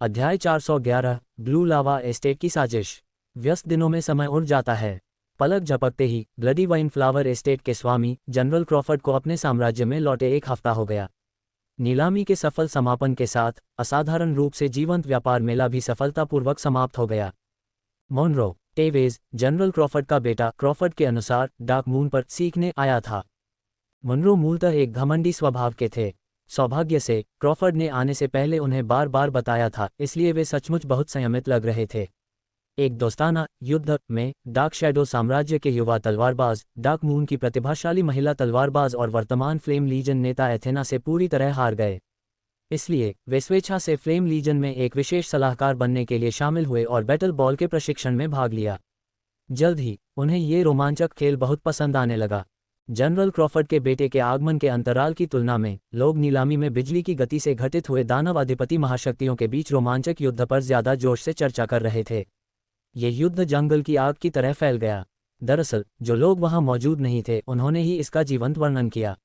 अध्याय 411 blue lava estate की साजिश। व्यस्त दिनों में समय उड़ जाता है। पलक झपकते ही ब्लडी वाइन फ्लावर एस्टेट के स्वामी जनरल क्रॉफर्ड को अपने साम्राज्य में लौटे 1 हफ्ता हो गया। नीलामी के सफल समापन के साथ असाधारण रूप से जीवंत व्यापार मेला भी सफलतापूर्वक समाप्त हो गया। मोनरो टेवेज जनरल क्रॉफर्ड का बेटा क्रॉफर्ड के अनुसार डार्क मून पर सीखने आया था। मुनरो मूलतः एक घमंडी स्वभाव के थे। सौभाग्य से क्रॉफर्ड ने आने से पहले उन्हें बार बार बताया था, इसलिए वे सचमुच बहुत संयमित लग रहे थे। एक दोस्ताना युद्ध में डार्क शैडो साम्राज्य के युवा तलवारबाज डार्क मून की प्रतिभाशाली महिला तलवारबाज और वर्तमान फ्लेम लीजन नेता एथेना से पूरी तरह हार गए। इसलिए वे स्वेच्छा से फ्लेम लीजन में एक विशेष सलाहकार बनने के लिए शामिल हुए और बैटल बॉल के प्रशिक्षण में भाग लिया। जल्द ही उन्हें ये रोमांचक खेल बहुत पसंद आने लगा। जनरल क्रॉफर्ड के बेटे के आगमन के अंतराल की तुलना में लोग नीलामी में बिजली की गति से घटित हुए दानव अधिपति महाशक्तियों के बीच रोमांचक युद्ध पर ज्यादा जोश से चर्चा कर रहे थे। ये युद्ध जंगल की आग की तरह फैल गया। दरअसल जो लोग वहां मौजूद नहीं थे उन्होंने ही इसका जीवंत वर्णन किया।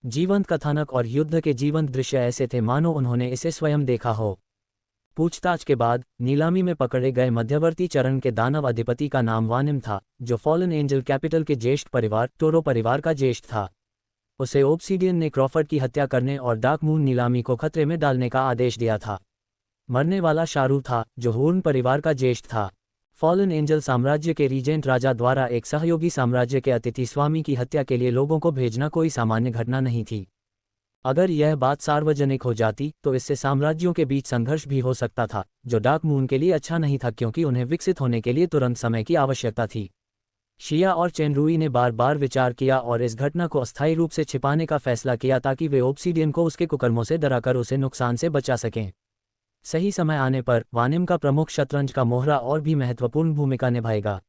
जीवंत कथानक और युद्ध के जीवंत दृश्य ऐसे थे मानो उन्होंने इसे स्वयं देखा हो। पूछताछ के बाद नीलामी में पकड़े गए मध्यवर्ती चरण के दानव अधिपति का नाम वानिम था, जो फॉलन एंजल कैपिटल के ज्येष्ठ परिवार टोरो परिवार का ज्येष्ठ था। उसे ओब्सीडियन ने क्रॉफर्ड की हत्या करने और डार्क मून नीलामी को खतरे में डालने का आदेश दिया था। मरने वाला शारू था, जो हूर्न परिवार का ज्येष्ठ था। फॉलन एंजल साम्राज्य के रीजेंट राजा द्वारा एक सहयोगी साम्राज्य के अतिथि स्वामी की हत्या के लिए लोगों को भेजना कोई सामान्य घटना नहीं थी। अगर यह बात सार्वजनिक हो जाती तो इससे साम्राज्यों के बीच संघर्ष भी हो सकता था, जो डार्क मून के लिए अच्छा नहीं था क्योंकि उन्हें विकसित होने के लिए तुरंत समय की आवश्यकता थी। शिया और चेनरुई ने बार बार विचार किया और इस घटना को अस्थायी रूप से छिपाने का फैसला किया ताकि वे ओब्सीडियन को उसके कुकर्मों से डराकर उसे नुकसान से बचा सकें। सही समय आने पर वानिम का प्रमुख शतरंज का मोहरा और भी महत्वपूर्ण भूमिका निभाएगा।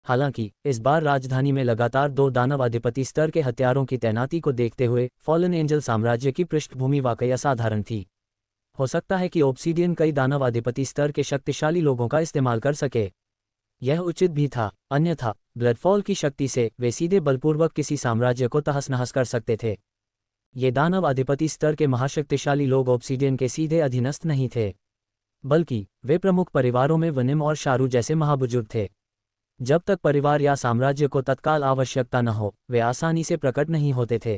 हालांकि इस बार राजधानी में लगातार 2 दानव अधिपति स्तर के हथियारों की तैनाती को देखते हुए फॉलन एंजल साम्राज्य की पृष्ठभूमि वाकई असाधारण थी। हो सकता है कि ओब्सीडियन कई दानव अधिपति स्तर के शक्तिशाली लोगों का इस्तेमाल कर सके। यह उचित भी था, अन्यथा ब्लडफॉल की शक्ति से वे सीधे बलपूर्वक किसी साम्राज्य को तहस नहस कर सकते थे। ये दानव अधिपति स्तर के महाशक्तिशाली लोग ओब्सीडियन के सीधे अधीनस्थ नहीं थे, बल्कि वे प्रमुख परिवारों में वनिम और शारू जैसे महाबुजुर्ग थे। जब तक परिवार या साम्राज्य को तत्काल आवश्यकता न हो, वे आसानी से प्रकट नहीं होते थे।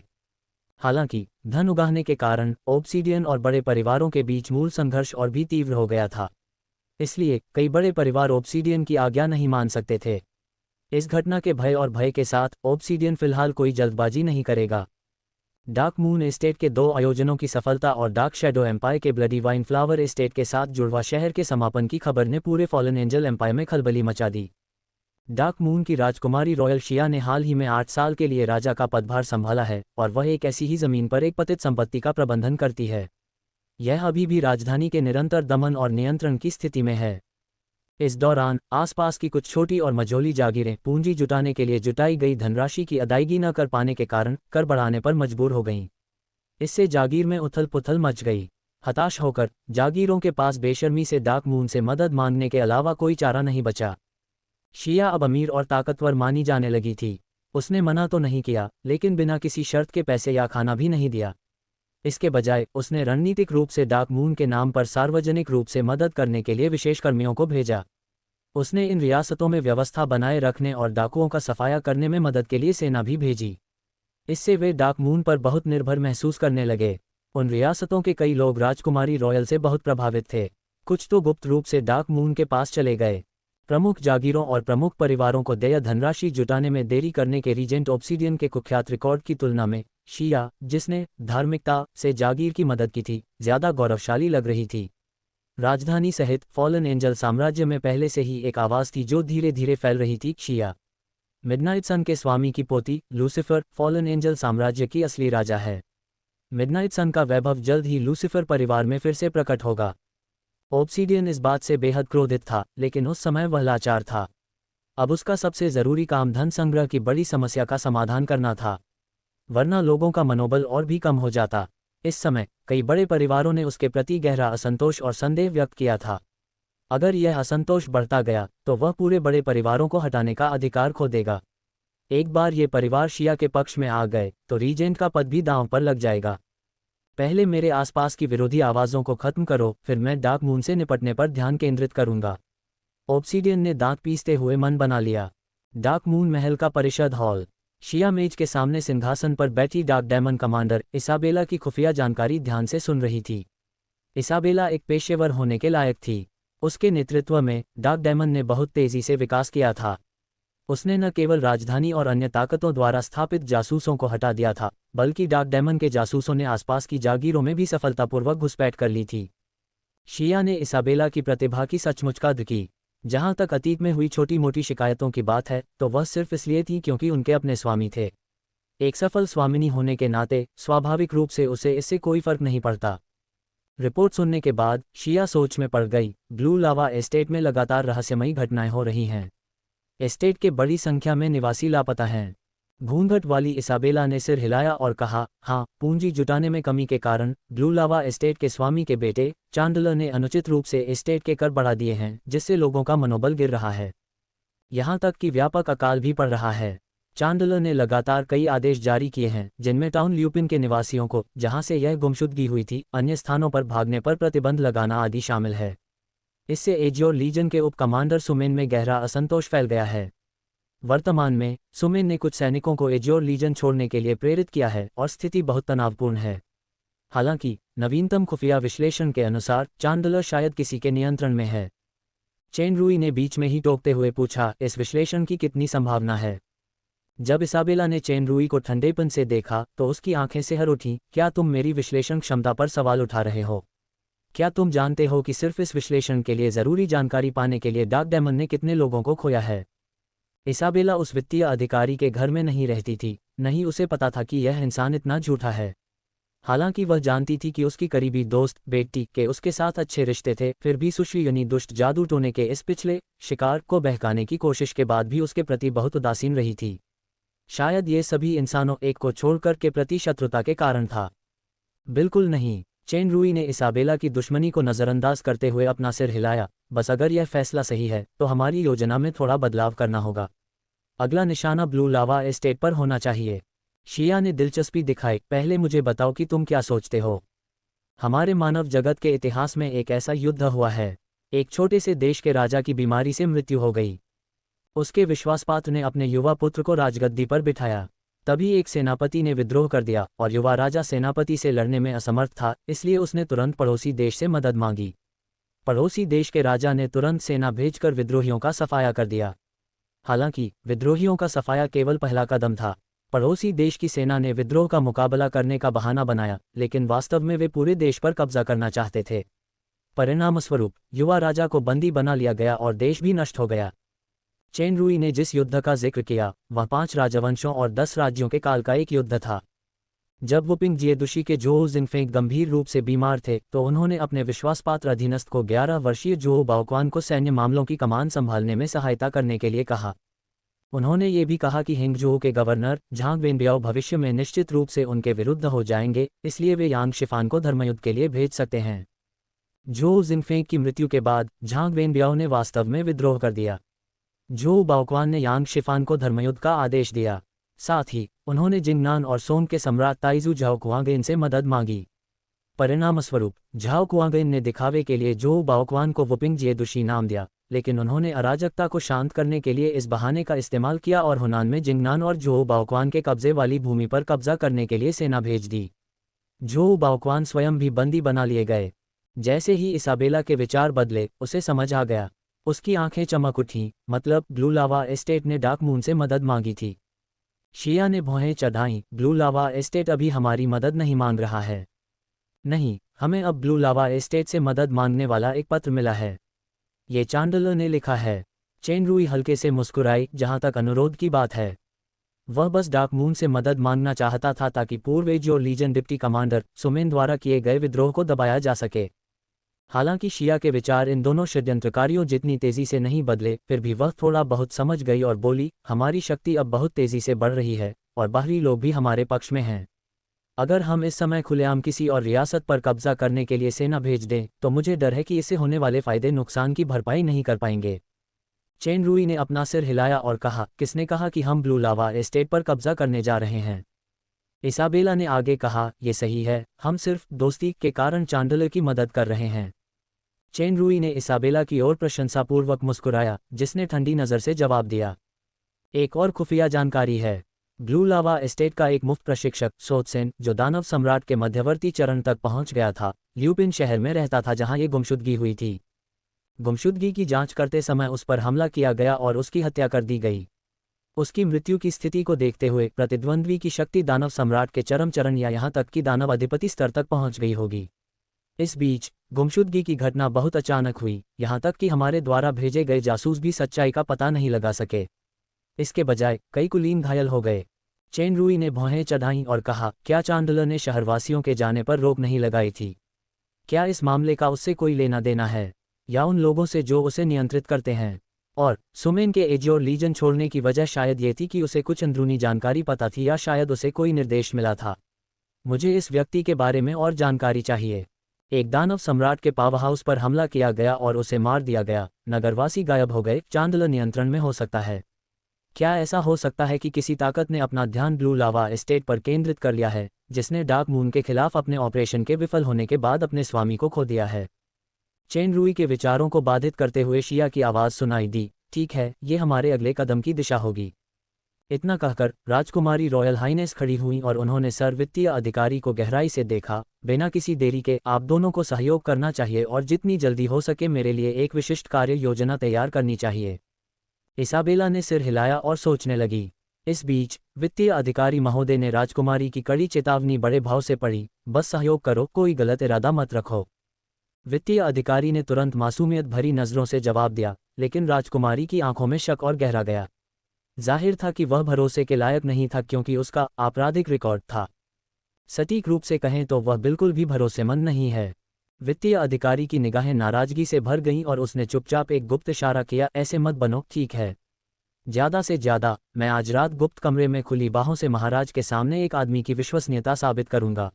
हालांकि धन उगाहने के कारण ओब्सीडियन और बड़े परिवारों के बीच मूल संघर्ष और भी तीव्र हो गया था। इसलिए कई बड़े परिवार ओब्सीडियन की आज्ञा नहीं मान सकते थे। इस घटना के भय के साथ ओब्सीडियन फिलहाल कोई जल्दबाजी नहीं करेगा। डार्क मून एस्टेट के 2 आयोजनों की सफलता और डार्क शैडो एम्पायर के ब्लडी वाइन फ्लावर एस्टेट के साथ जुड़वा शहर के समापन की खबर ने पूरे फॉलन एंजल एम्पायर में खलबली मचा दी। डार्क मून की राजकुमारी रॉयल शिया ने हाल ही में 8 साल के लिए राजा का पदभार संभाला है और वह एक ऐसी ही जमीन पर एक पतित संपत्ति का प्रबंधन करती है। यह अभी भी राजधानी के निरंतर दमन और नियंत्रण की स्थिति में है। इस दौरान आसपास की कुछ छोटी और मझोली जागीरें पूंजी जुटाने के लिए जुटाई गई धनराशि की अदायगी न कर पाने के कारण कर बढ़ाने पर मजबूर हो गईं। इससे जागीर में उथल पुथल मच गई। हताश होकर जागीरों के पास बेशर्मी से डार्क मून से मदद मांगने के अलावा कोई चारा नहीं बचा। शिया अब अमीर और ताकतवर मानी जाने लगी थी। उसने मना तो नहीं किया, लेकिन बिना किसी शर्त के पैसे या खाना भी नहीं दिया। इसके बजाय उसने रणनीतिक रूप से डार्क मून के नाम पर सार्वजनिक रूप से मदद करने के लिए विशेष कर्मियों को भेजा। उसने इन रियासतों में व्यवस्था बनाए रखने और डाकुओं का सफाया करने में मदद के लिए सेना भी भेजी। इससे वे डार्क मून पर बहुत निर्भर महसूस करने लगे। उन रियासतों के कई लोग राजकुमारी रॉयल से बहुत प्रभावित थे। कुछ तो गुप्त रूप से डार्क मून के पास चले गए। प्रमुख जागीरों और प्रमुख परिवारों को देय धनराशि जुटाने में देरी करने के रीजेंट ओब्सीडियन के कुख्यात रिकॉर्ड की तुलना में शिया, जिसने धार्मिकता से जागीर की मदद की थी, ज्यादा गौरवशाली लग रही थी। राजधानी सहित फॉलन एंजल साम्राज्य में पहले से ही एक आवाज थी जो धीरे धीरे फैल रही थी। शिया मिडनाइट सन के स्वामी की पोती लूसिफर फॉलन एंजल साम्राज्य की असली राजा है। मिडनाइट सन का वैभव जल्द ही लूसिफर परिवार में फिर से प्रकट होगा। ओब्सीडियन इस बात से बेहद क्रोधित था, लेकिन उस समय वह लाचार था। अब उसका सबसे जरूरी काम धन संग्रह की बड़ी समस्या का समाधान करना था, वरना लोगों का मनोबल और भी कम हो जाता। इस समय कई बड़े परिवारों ने उसके प्रति गहरा असंतोष और संदेह व्यक्त किया था। अगर यह असंतोष बढ़ता गया तो वह पूरे बड़े परिवारों को हटाने का अधिकार खो देगा। एक बार ये परिवार शिया के पक्ष में आ गए तो रीजेंट का पद भी दांव पर लग जाएगा। पहले मेरे आसपास की विरोधी आवाज़ों को खत्म करो, फिर मैं डार्क मून से निपटने पर ध्यान केंद्रित करूंगा। ऑब्सीडियन ने दांत पीसते हुए मन बना लिया। डार्क मून महल का परिषद हॉल। शिया मेज के सामने सिंहासन पर बैठी डार्क डेमन कमांडर इसाबेला की खुफिया जानकारी ध्यान से सुन रही थी। इसाबेला एक पेशेवर होने के लायक थी। उसके नेतृत्व में डार्क डेमन ने बहुत तेजी से विकास किया था। उसने न केवल राजधानी और अन्य ताकतों द्वारा स्थापित जासूसों को हटा दिया था, बल्कि डार्क डेमन के जासूसों ने आसपास की जागीरों में भी सफलतापूर्वक घुसपैठ कर ली थी। शिया ने इसाबेला की प्रतिभा की सचमुच कद्र की। जहां तक अतीत में हुई छोटी मोटी शिकायतों की बात है, तो वह सिर्फ इसलिए थी क्योंकि उनके अपने स्वामी थे। एक सफल स्वामिनी होने के नाते स्वाभाविक रूप से उसे इससे कोई फर्क नहीं पड़ता। रिपोर्ट सुनने के बाद शिया सोच में पड़ गई। ब्लू लावा एस्टेट में लगातार रहस्यमयी घटनाएं हो रही हैं। एस्टेट के बड़ी संख्या में निवासी लापता हैं। घूंघट वाली इसाबेला ने सिर हिलाया और कहा, हाँ, पूंजी जुटाने में कमी के कारण ब्लू लावा एस्टेट के स्वामी के बेटे चांडलर ने अनुचित रूप से एस्टेट के कर बढ़ा दिए हैं, जिससे लोगों का मनोबल गिर रहा है। यहाँ तक कि व्यापक अकाल भी पड़ रहा है। चांडलर ने लगातार कई आदेश जारी किए हैं, जिनमें टाउन ल्यूपिन के निवासियों को, जहाँ से यह गुमशुदगी हुई थी, अन्य स्थानों पर भागने पर प्रतिबंध लगाना आदि शामिल है। इससे एजियोर लीजन के उप कमांडर सुमेन में गहरा असंतोष फैल गया है। वर्तमान में सुमेन ने कुछ सैनिकों को एजियोर लीजन छोड़ने के लिए प्रेरित किया है और स्थिति बहुत तनावपूर्ण है। हालांकि नवीनतम खुफिया विश्लेषण के अनुसार चांडलर शायद किसी के नियंत्रण में है। चेन रूई ने बीच में ही टोकते हुए पूछा, इस विश्लेषण की कितनी संभावना है? जब इसाबेला ने चेन रूई को ठंडेपन से देखा तो उसकी आंखें सिहर उठीं। क्या तुम मेरी विश्लेषण क्षमता पर सवाल उठा रहे हो? क्या तुम जानते हो कि सिर्फ इस विश्लेषण के लिए जरूरी जानकारी पाने के लिए डार्क डेमन ने कितने लोगों को खोया है? इसाबेला उस वित्तीय अधिकारी के घर में नहीं रहती थी, नहीं उसे पता था कि यह इंसान इतना झूठा है। हालांकि वह जानती थी कि उसकी करीबी दोस्त बेटी के उसके साथ अच्छे रिश्ते थे, फिर भी सुशी यानी दुष्ट जादू टोने के इस पिछले शिकार को बहकाने की कोशिश के बाद भी उसके प्रति बहुत उदासीन रही थी। शायद ये सभी इंसानों एक को छोड़कर के प्रति शत्रुता के कारण था। बिल्कुल नहीं। चेन रूई ने इसाबेला की दुश्मनी को नज़रअंदाज करते हुए अपना सिर हिलाया। बस अगर यह फैसला सही है तो हमारी योजना में थोड़ा बदलाव करना होगा। अगला निशाना ब्लू लावा एस्टेट पर होना चाहिए। शिया ने दिलचस्पी दिखाई। पहले मुझे बताओ कि तुम क्या सोचते हो। हमारे मानव जगत के इतिहास में एक ऐसा युद्ध हुआ है। एक छोटे से देश के राजा की बीमारी से मृत्यु हो गई। उसके विश्वासपात्र ने अपने युवा पुत्र को राजगद्दी पर बिठाया। तभी एक सेनापति ने विद्रोह कर दिया और युवा राजा सेनापति से लड़ने में असमर्थ था, इसलिए उसने तुरंत पड़ोसी देश से मदद मांगी। पड़ोसी देश के राजा ने तुरंत सेना भेजकर विद्रोहियों का सफाया कर दिया। हालांकि विद्रोहियों का सफाया केवल पहला कदम था। पड़ोसी देश की सेना ने विद्रोह का मुकाबला करने का बहाना बनाया, लेकिन वास्तव में वे पूरे देश पर कब्जा करना चाहते थे। परिणामस्वरूप युवा राजा को बंदी बना लिया गया और देश भी नष्ट हो गया। चेन रूई ने जिस युद्ध का जिक्र किया वह 5 राजवंशों और 10 राज्यों के काल का एक युद्ध था। जब वुपिंग जिएदुशी के जोहू जिंगफेंग गंभीर रूप से बीमार थे तो उन्होंने अपने विश्वासपात्र अधीनस्थ को 11 वर्षीय जोहू बाओक्वान को सैन्य मामलों की कमान संभालने में सहायता करने के लिए कहा। उन्होंने ये भी कहा कि हिंगजोहू के गवर्नर झांग वेनबियाओ भविष्य में निश्चित रूप से उनके विरुद्ध हो जाएंगे, इसलिए वे यांग शिफान को धर्मयुद्ध के लिए भेज सकते हैं। जोहू जिंगफेंग की मृत्यु के बाद झांग वेनबियाओ ने वास्तव में विद्रोह कर दिया। जोहू बाओक्वान ने यांग शिफान को धर्मयुद्ध का आदेश दिया। साथ ही उन्होंने जिंगनान और सोंग के सम्राट ताइजू झाओकुआंगेन से मदद मांगी। परिणामस्वरूप झाओकुआंगेन ने दिखावे के लिए जोहू बाओक्वान को वुपिंग जिएदुशी नाम दिया, लेकिन उन्होंने अराजकता को शांत करने के लिए इस बहाने का इस्तेमाल किया और हुनान में जिंगनान और जोहू बाओक्वान के कब्जे वाली भूमि पर कब्जा करने के लिए सेना भेज दी। जोहू बाओक्वान स्वयं भी बंदी बना लिए गए। जैसे ही इसाबेला के विचार बदले, उसे समझ आ गया। उसकी आंखें चमक उठीं, मतलब ब्लू लावा एस्टेट ने डार्क मून से मदद मांगी थी। शिया ने भौहें चढ़ाईं। ब्लू लावा एस्टेट अभी हमारी मदद नहीं मांग रहा है। नहीं, हमें अब ब्लू लावा एस्टेट से मदद मांगने वाला एक पत्र मिला है। ये चांडलर ने लिखा है। चेन रूई हल्के से मुस्कुराई। जहां तक अनुरोध की बात है, वह बस डार्क मून से मदद मांगना चाहता था ताकि पूर्व एजियोर लीजन डिप्टी कमांडर सुमेन द्वारा किए गए विद्रोह को दबाया जा सके। हालांकि शिया के विचार इन दोनों षड्यंत्रकारियों जितनी तेजी से नहीं बदले, फिर भी वह थोड़ा बहुत समझ गई और बोली, हमारी शक्ति अब बहुत तेजी से बढ़ रही है और बाहरी लोग भी हमारे पक्ष में हैं। अगर हम इस समय खुलेआम किसी और रियासत पर कब्जा करने के लिए सेना भेज दें तो मुझे डर है कि इससे होने वाले फायदे नुकसान की भरपाई नहीं कर पाएंगे। चेन रूई ने अपना सिर हिलाया और कहा, किसने कहा कि हम ब्लू लावा एस्टेट पर कब्जा करने जा रहे हैं? इसाबेला ने आगे कहा, ये सही है, हम सिर्फ दोस्ती के कारण चांडलर की मदद कर रहे हैं। चेन रूई ने इसाबेला की ओर प्रशंसापूर्वक मुस्कुराया, जिसने ठंडी नज़र से जवाब दिया। एक और खुफिया जानकारी है। ब्लू लावा एस्टेट का एक मुफ्त प्रशिक्षक सोत्सेन, जो दानव सम्राट के मध्यवर्ती चरण तक पहुंच गया था, ल्यूपिन शहर में रहता था जहां ये गुमशुदगी हुई थी। गुमशुदगी की जांच करते समय उस पर हमला किया गया और उसकी हत्या कर दी गई। उसकी मृत्यु की स्थिति को देखते हुए प्रतिद्वंद्वी की शक्ति दानव सम्राट के चरम चरण या यहां तक कि दानव अधिपति स्तर तक पहुंच गई होगी। इस बीच गुमशुदगी की घटना बहुत अचानक हुई, यहां तक कि हमारे द्वारा भेजे गए जासूस भी सच्चाई का पता नहीं लगा सके। इसके बजाय कई कुलीन घायल हो गए। चेन रूई ने भौहें चढ़ाईं और कहा, क्या चांडलर ने शहरवासियों के जाने पर रोक नहीं लगाई थी? क्या इस मामले का उससे कोई लेना देना है, या उन लोगों से जो उसे नियंत्रित करते हैं? और सुमेन के एजियोर लीजन छोड़ने की वजह शायद ये थी कि उसे कुछ अंदरूनी जानकारी पता थी, या शायद उसे कोई निर्देश मिला था। मुझे इस व्यक्ति के बारे में और जानकारी चाहिए। एक दानव सम्राट के पावर हाउस पर हमला किया गया और उसे मार दिया गया, नगरवासी गायब हो गए, चांडलर नियंत्रण में हो सकता है। क्या ऐसा हो सकता है कि किसी ताकत ने अपना ध्यान ब्लू लावा एस्टेट पर केंद्रित कर लिया है, जिसने डार्क मून के खिलाफ अपने ऑपरेशन के विफल होने के बाद अपने स्वामी को खो दिया है? चेन रूई के विचारों को बाधित करते हुए शिया की आवाज़ सुनाई दी, ठीक है, ये हमारे अगले कदम की दिशा होगी। इतना कहकर राजकुमारी रॉयल हाइनेस खड़ी हुई और उन्होंने सर वित्तीय अधिकारी को गहराई से देखा। बिना किसी देरी के आप दोनों को सहयोग करना चाहिए और जितनी जल्दी हो सके मेरे लिए एक विशिष्ट कार्य योजना तैयार करनी चाहिए। इसाबेला ने सिर हिलाया और सोचने लगी। इस बीच वित्तीय अधिकारी महोदय ने राजकुमारी की कड़ी चेतावनी बड़े भाव से पढ़ी, बस सहयोग करो, कोई गलत इरादा मत रखो। वित्तीय अधिकारी ने तुरंत मासूमियत भरी नज़रों से जवाब दिया, लेकिन राजकुमारी की आंखों में शक और गहरा गया। जाहिर था कि वह भरोसे के लायक नहीं था, क्योंकि उसका आपराधिक रिकॉर्ड था। सटीक रूप से कहें तो वह बिल्कुल भी भरोसेमंद नहीं है। वित्तीय अधिकारी की निगाहें नाराजगी से भर गईं और उसने चुपचाप एक गुप्त इशारा किया, ऐसे मत बनो, ठीक है? ज़्यादा से ज़्यादा मैं आज रात गुप्त कमरे में खुली बाहों से महाराज के सामने एक आदमी की विश्वसनीयता साबित करूंगा।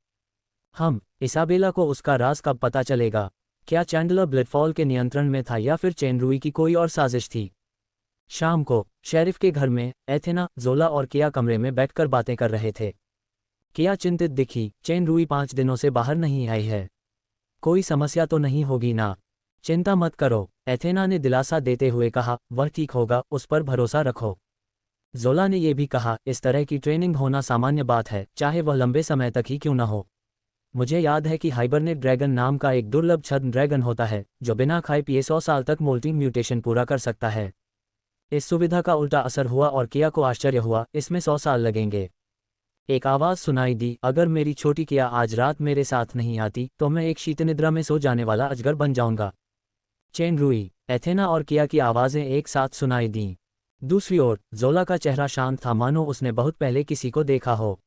इसाबेला को उसका राज कब पता चलेगा? क्या चैंडलर ब्लिडफॉल के नियंत्रण में था या फिर चेन रूई की कोई और साजिश थी? शाम को शेरिफ के घर में एथेना, जोला और किया कमरे में बैठकर बातें कर रहे थे। किया चिंतित दिखी, चेन रूई 5 दिनों से बाहर नहीं आई है, कोई समस्या तो नहीं होगी ना? चिंता मत करो, एथेना ने दिलासा देते हुए कहा, वह ठीक होगा, उस पर भरोसा रखो। जोला ने यह भी कहा, इस तरह की ट्रेनिंग होना सामान्य बात है, चाहे वह लंबे समय तक ही क्यों न हो। मुझे याद है कि हाइबरनेट ड्रैगन नाम का एक दुर्लभ छद्म ड्रैगन होता है जो बिना खाए पिए 100 साल तक मोल्टिंग म्यूटेशन पूरा कर सकता है। इस सुविधा का उल्टा असर हुआ और किया को आश्चर्य हुआ, इसमें 100 साल लगेंगे। एक आवाज़ सुनाई दी, अगर मेरी छोटी किया आज रात मेरे साथ नहीं आती तो मैं एक शीतनिद्रा में सो जाने वाला अजगर बन जाऊंगा। चेन रूई, एथेना और किया की आवाज़ें एक साथ सुनाई दीं। दूसरी ओर जोला का चेहरा शांत था, मानो उसने बहुत पहले किसी को देखा हो।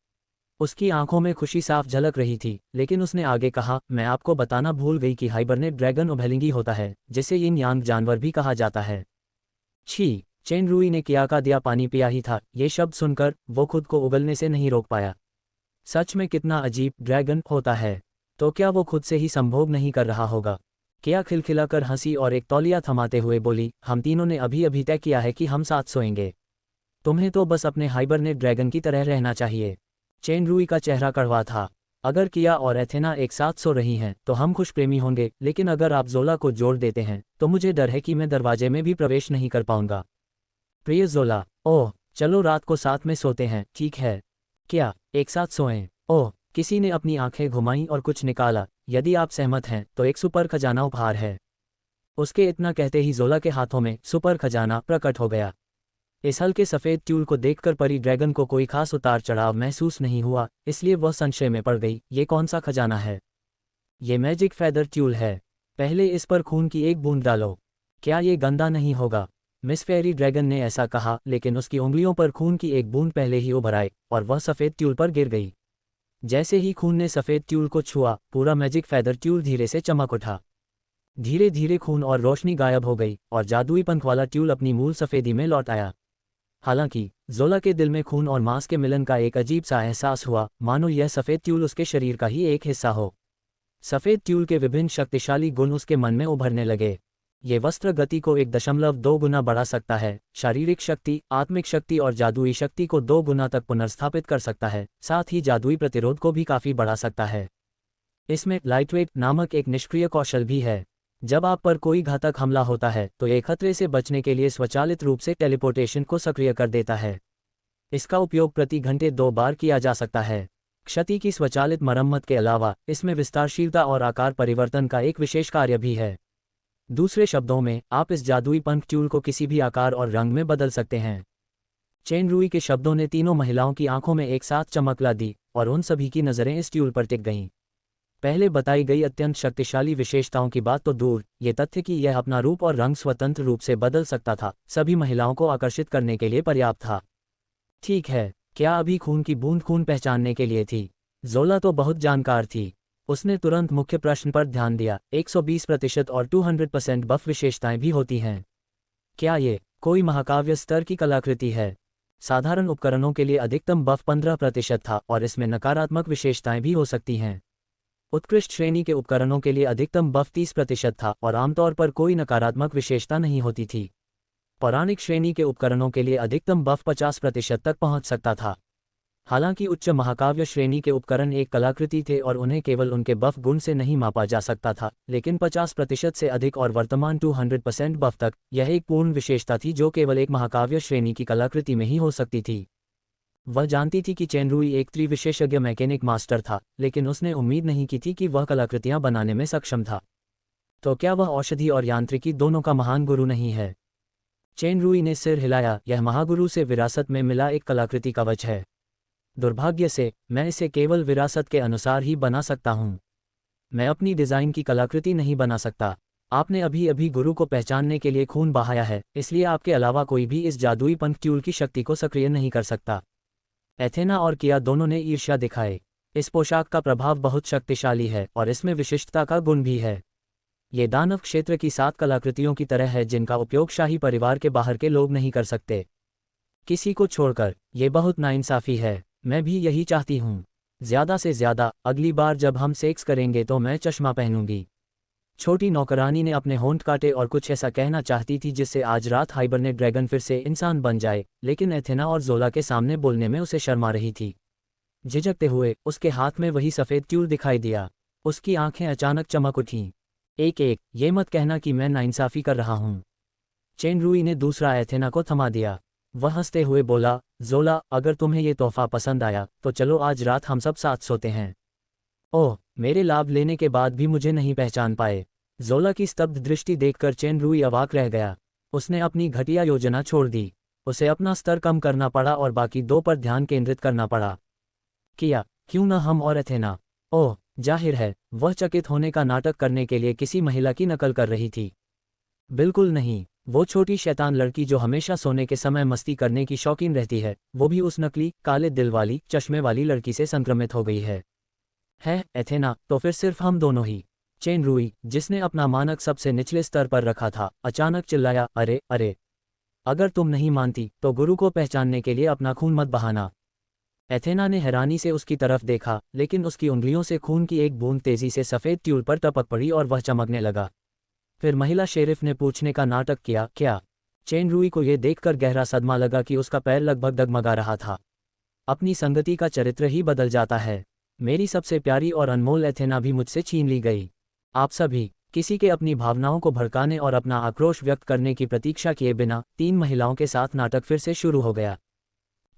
उसकी आंखों में खुशी साफ झलक रही थी, लेकिन उसने आगे कहा, मैं आपको बताना भूल गई कि हाइबरनेट ड्रैगन उभेलिंगी होता है, जिसे यिन यांग जानवर भी कहा जाता है। छी! चेन रूई ने किया का दिया पानी पिया ही था, ये शब्द सुनकर वो खुद को उगलने से नहीं रोक पाया। सच में कितना अजीब ड्रैगन होता है, तो क्या वो खुद से ही संभोग नहीं कर रहा होगा? किया खिलखिलाकर हंसी और एक तौलिया थमाते हुए बोली, हम तीनों ने अभी अभी तय किया है कि हम साथ सोएंगे। तुम्हें तो बस अपने हाइबरनेट ड्रैगन की तरह रहना चाहिए। चेन रूई का चेहरा कड़वा था। अगर किया और एथेना एक साथ सो रही हैं तो हम खुश प्रेमी होंगे, लेकिन अगर आप जोला को जोड़ देते हैं तो मुझे डर है कि मैं दरवाजे में भी प्रवेश नहीं कर पाऊंगा। प्रिय जोला, ओह चलो रात को साथ में सोते हैं, ठीक है? क्या एक साथ सोएं? ओह, किसी ने अपनी आंखें घुमाईं और कुछ निकाला, यदि आप सहमत हैं तो एक सुपर खजाना उपहार है। उसके इतना कहते ही जोला के हाथों में सुपर खजाना प्रकट हो गया। इस हल्के सफ़ेद ट्यूल को देखकर परी ड्रैगन को कोई खास उतार चढ़ाव महसूस नहीं हुआ, इसलिए वह संशय में पड़ गई, ये कौन सा खजाना है? ये मैजिक फैदर ट्यूल है। पहले इस पर खून की एक बूंद डालो। क्या ये गंदा नहीं होगा? मिस फेरी ड्रैगन ने ऐसा कहा, लेकिन उसकी उंगलियों पर खून की एक बूंद पहले ही उभर आई और वह सफ़ेद ट्यूल पर गिर गई। जैसे ही खून ने सफ़ेद ट्यूल को छुआ, पूरा मैजिक फैदर ट्यूल धीरे से चमक उठा। धीरे धीरे खून और रोशनी गायब हो गई और जादुई पंख वाला ट्यूल अपनी मूल सफ़ेदी में लौट आया। हालांकि जोला के दिल में खून और मांस के मिलन का एक अजीब सा एहसास हुआ, मानो यह सफ़ेद ट्यूल उसके शरीर का ही एक हिस्सा हो। सफ़ेद ट्यूल के विभिन्न शक्तिशाली गुण उसके मन में उभरने लगे। ये वस्त्र गति को 1.2 गुना बढ़ा सकता है, शारीरिक शक्ति, आत्मिक शक्ति और जादुई शक्ति को 2 गुना तक पुनर्स्थापित कर सकता है, साथ ही जादुई प्रतिरोध को भी काफ़ी बढ़ा सकता है। इसमें लाइटवेट नामक एक निष्क्रिय कौशल भी है। जब आप पर कोई घातक हमला होता है तो ये खतरे से बचने के लिए स्वचालित रूप से टेलीपोर्टेशन को सक्रिय कर देता है। इसका उपयोग प्रति घंटे 2 बार किया जा सकता है। क्षति की स्वचालित मरम्मत के अलावा इसमें विस्तारशीलता और आकार परिवर्तन का एक विशेष कार्य भी है। दूसरे शब्दों में, आप इस जादुई पंखट्यूल को किसी भी आकार और रंग में बदल सकते हैं। चेन रुई के शब्दों ने तीनों महिलाओं की आंखों में एक साथ चमक ला दी और उन सभी की नज़रें इस ट्यूल पर टिक गईं। पहले बताई गई अत्यंत शक्तिशाली विशेषताओं की बात तो दूर, ये तथ्य कि यह अपना रूप और रंग स्वतंत्र रूप से बदल सकता था, सभी महिलाओं को आकर्षित करने के लिए पर्याप्त था। ठीक है, क्या अभी खून की बूंद खून पहचानने के लिए थी? ज़ोला तो बहुत जानकार थी। उसने तुरंत मुख्य प्रश्न पर ध्यान दिया। 120% और 200% बफ विशेषताएं भी होती हैं। क्या ये कोई महाकाव्य स्तर की कलाकृति है? साधारण उपकरणों के लिए अधिकतम बफ 15% था और इसमें नकारात्मक विशेषताएं भी हो सकती हैं। उत्कृष्ट श्रेणी के उपकरणों के लिए अधिकतम बफ 30% था और आमतौर पर कोई नकारात्मक विशेषता नहीं होती थी। पौराणिक श्रेणी के उपकरणों के लिए अधिकतम बफ 50% तक पहुंच सकता था। हालांकि उच्च महाकाव्य श्रेणी के उपकरण एक कलाकृति थे और उन्हें केवल उनके बफ गुण से नहीं मापा जा सकता था, लेकिन 50% से अधिक और वर्तमान 200% बफ तक, यह एक पूर्ण विशेषता थी जो केवल एक महाकाव्य श्रेणी की कलाकृति में ही हो सकती थी। वह जानती थी कि चेन रुई एक त्रिविशेषज्ञ मैकेनिक मास्टर था, लेकिन उसने उम्मीद नहीं की थी कि वह कलाकृतियां बनाने में सक्षम था। तो क्या वह औषधि और यांत्रिकी दोनों का महान गुरु नहीं है? चेन रुई ने सिर हिलाया। यह महागुरु से विरासत में मिला एक कलाकृति कवच है। दुर्भाग्य से, मैं इसे केवल विरासत के अनुसार ही बना सकता हूँ। मैं अपनी डिज़ाइन की कलाकृति नहीं बना सकता। आपने अभी अभी गुरु को पहचानने के लिए खून बहाया है, इसलिए आपके अलावा कोई भी इस जादुई पंखट्यूल की शक्ति को सक्रिय नहीं कर सकता। एथेना और किया दोनों ने ईर्ष्या दिखाई। इस पोशाक का प्रभाव बहुत शक्तिशाली है और इसमें विशिष्टता का गुण भी है। ये दानव क्षेत्र की 7 कलाकृतियों की तरह है जिनका उपयोग शाही परिवार के बाहर के लोग नहीं कर सकते। किसी को छोड़कर, ये बहुत नाइंसाफ़ी है। मैं भी यही चाहती हूँ। ज़्यादा से ज़्यादा, अगली बार जब हम सेक्स करेंगे तो मैं चश्मा पहनूंगी। छोटी नौकरानी ने अपने होंठ काटे और कुछ ऐसा कहना चाहती थी जिससे आज रात हाइबरनेट ड्रैगन फिर से इंसान बन जाए, लेकिन एथेना और ज़ोला के सामने बोलने में उसे शर्मा रही थी। झिझकते हुए उसके हाथ में वही सफ़ेद ट्यूल दिखाई दिया। उसकी आंखें अचानक चमक उठीं। एक ये मत कहना कि मैं नाइंसाफ़ी कर रहा हूँ। चेन रुई ने दूसरा एथेना को थमा दिया। वह हंसते हुए बोला, ज़ोला, अगर तुम्हें ये तोहफा पसंद आया तो चलो आज रात हम सब साथ सोते हैं। ओह, मेरे लाभ लेने के बाद भी मुझे नहीं पहचान पाए। ज़ोला की स्तब्ध दृष्टि देखकर चेन रुई अवाक रह गया। उसने अपनी घटिया योजना छोड़ दी। उसे अपना स्तर कम करना पड़ा और बाकी 2 पर ध्यान केंद्रित करना पड़ा। किया, क्यों न हम और एथेना? ओह, जाहिर है, वह चकित होने का नाटक करने के लिए किसी महिला की नकल कर रही थी। बिल्कुल नहीं, वो छोटी शैतान लड़की जो हमेशा सोने के समय मस्ती करने की शौकीन रहती है, वो भी उस नकली, काले दिल वाली, चश्मे वाली लड़की से संक्रमित हो गई है एथेना, तो फिर सिर्फ हम दोनों ही। चेन रुई, जिसने अपना मानक सबसे निचले स्तर पर रखा था, अचानक चिल्लाया, अरे अरे, अगर तुम नहीं मानती तो गुरु को पहचानने के लिए अपना खून मत बहाना। एथेना ने हैरानी से उसकी तरफ देखा, लेकिन उसकी उंगलियों से खून की एक बूंद तेजी से सफ़ेद ट्यूल पर टपक पड़ी और वह चमकने लगा। फिर महिला शेरिफ ने पूछने का नाटक किया, क्या? चेन रुई को यह देखकर गहरा सदमा लगा कि उसका पैर लगभग डगमगा रहा था। अपनी संगति का चरित्र ही बदल जाता है। मेरी सबसे प्यारी और अनमोल एथेना भी मुझसे छीन ली गई। आप सभी, किसी के अपनी भावनाओं को भड़काने और अपना आक्रोश व्यक्त करने की प्रतीक्षा किए बिना 3 महिलाओं के साथ नाटक फिर से शुरू हो गया।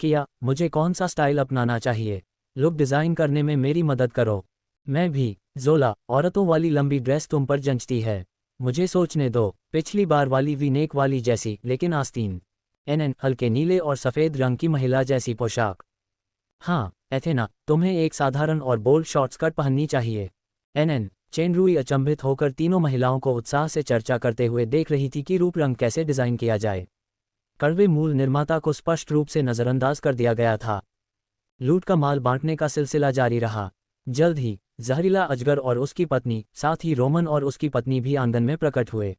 किया, मुझे कौन सा स्टाइल अपनाना चाहिए? लुक डिज़ाइन करने में मेरी मदद करो। मैं भी। ज़ोला, औरतों वाली लंबी ड्रेस तुम पर जंचती है। मुझे सोचने दो, पिछली बार वाली वी नेक वाली जैसी, लेकिन आस्तीन। एनएन, हल्के नीले और सफ़ेद रंग की महिला जैसी पोशाक। हाँ, एथेना, तुम्हें एक साधारण और बोल्ड शॉर्ट स्कर्ट पहननी चाहिए। एनएन। चेन रुई अचंभित होकर तीनों महिलाओं को उत्साह से चर्चा करते हुए देख रही थी कि रूप रंग कैसे डिज़ाइन किया जाए। कड़वे मूल निर्माता को स्पष्ट रूप से नज़रअंदाज कर दिया गया था। लूट का माल बांटने का सिलसिला जारी रहा। जल्द ही जहरीला अजगर और उसकी पत्नी, साथ ही रोमन और उसकी पत्नी भी आंगन में प्रकट हुए।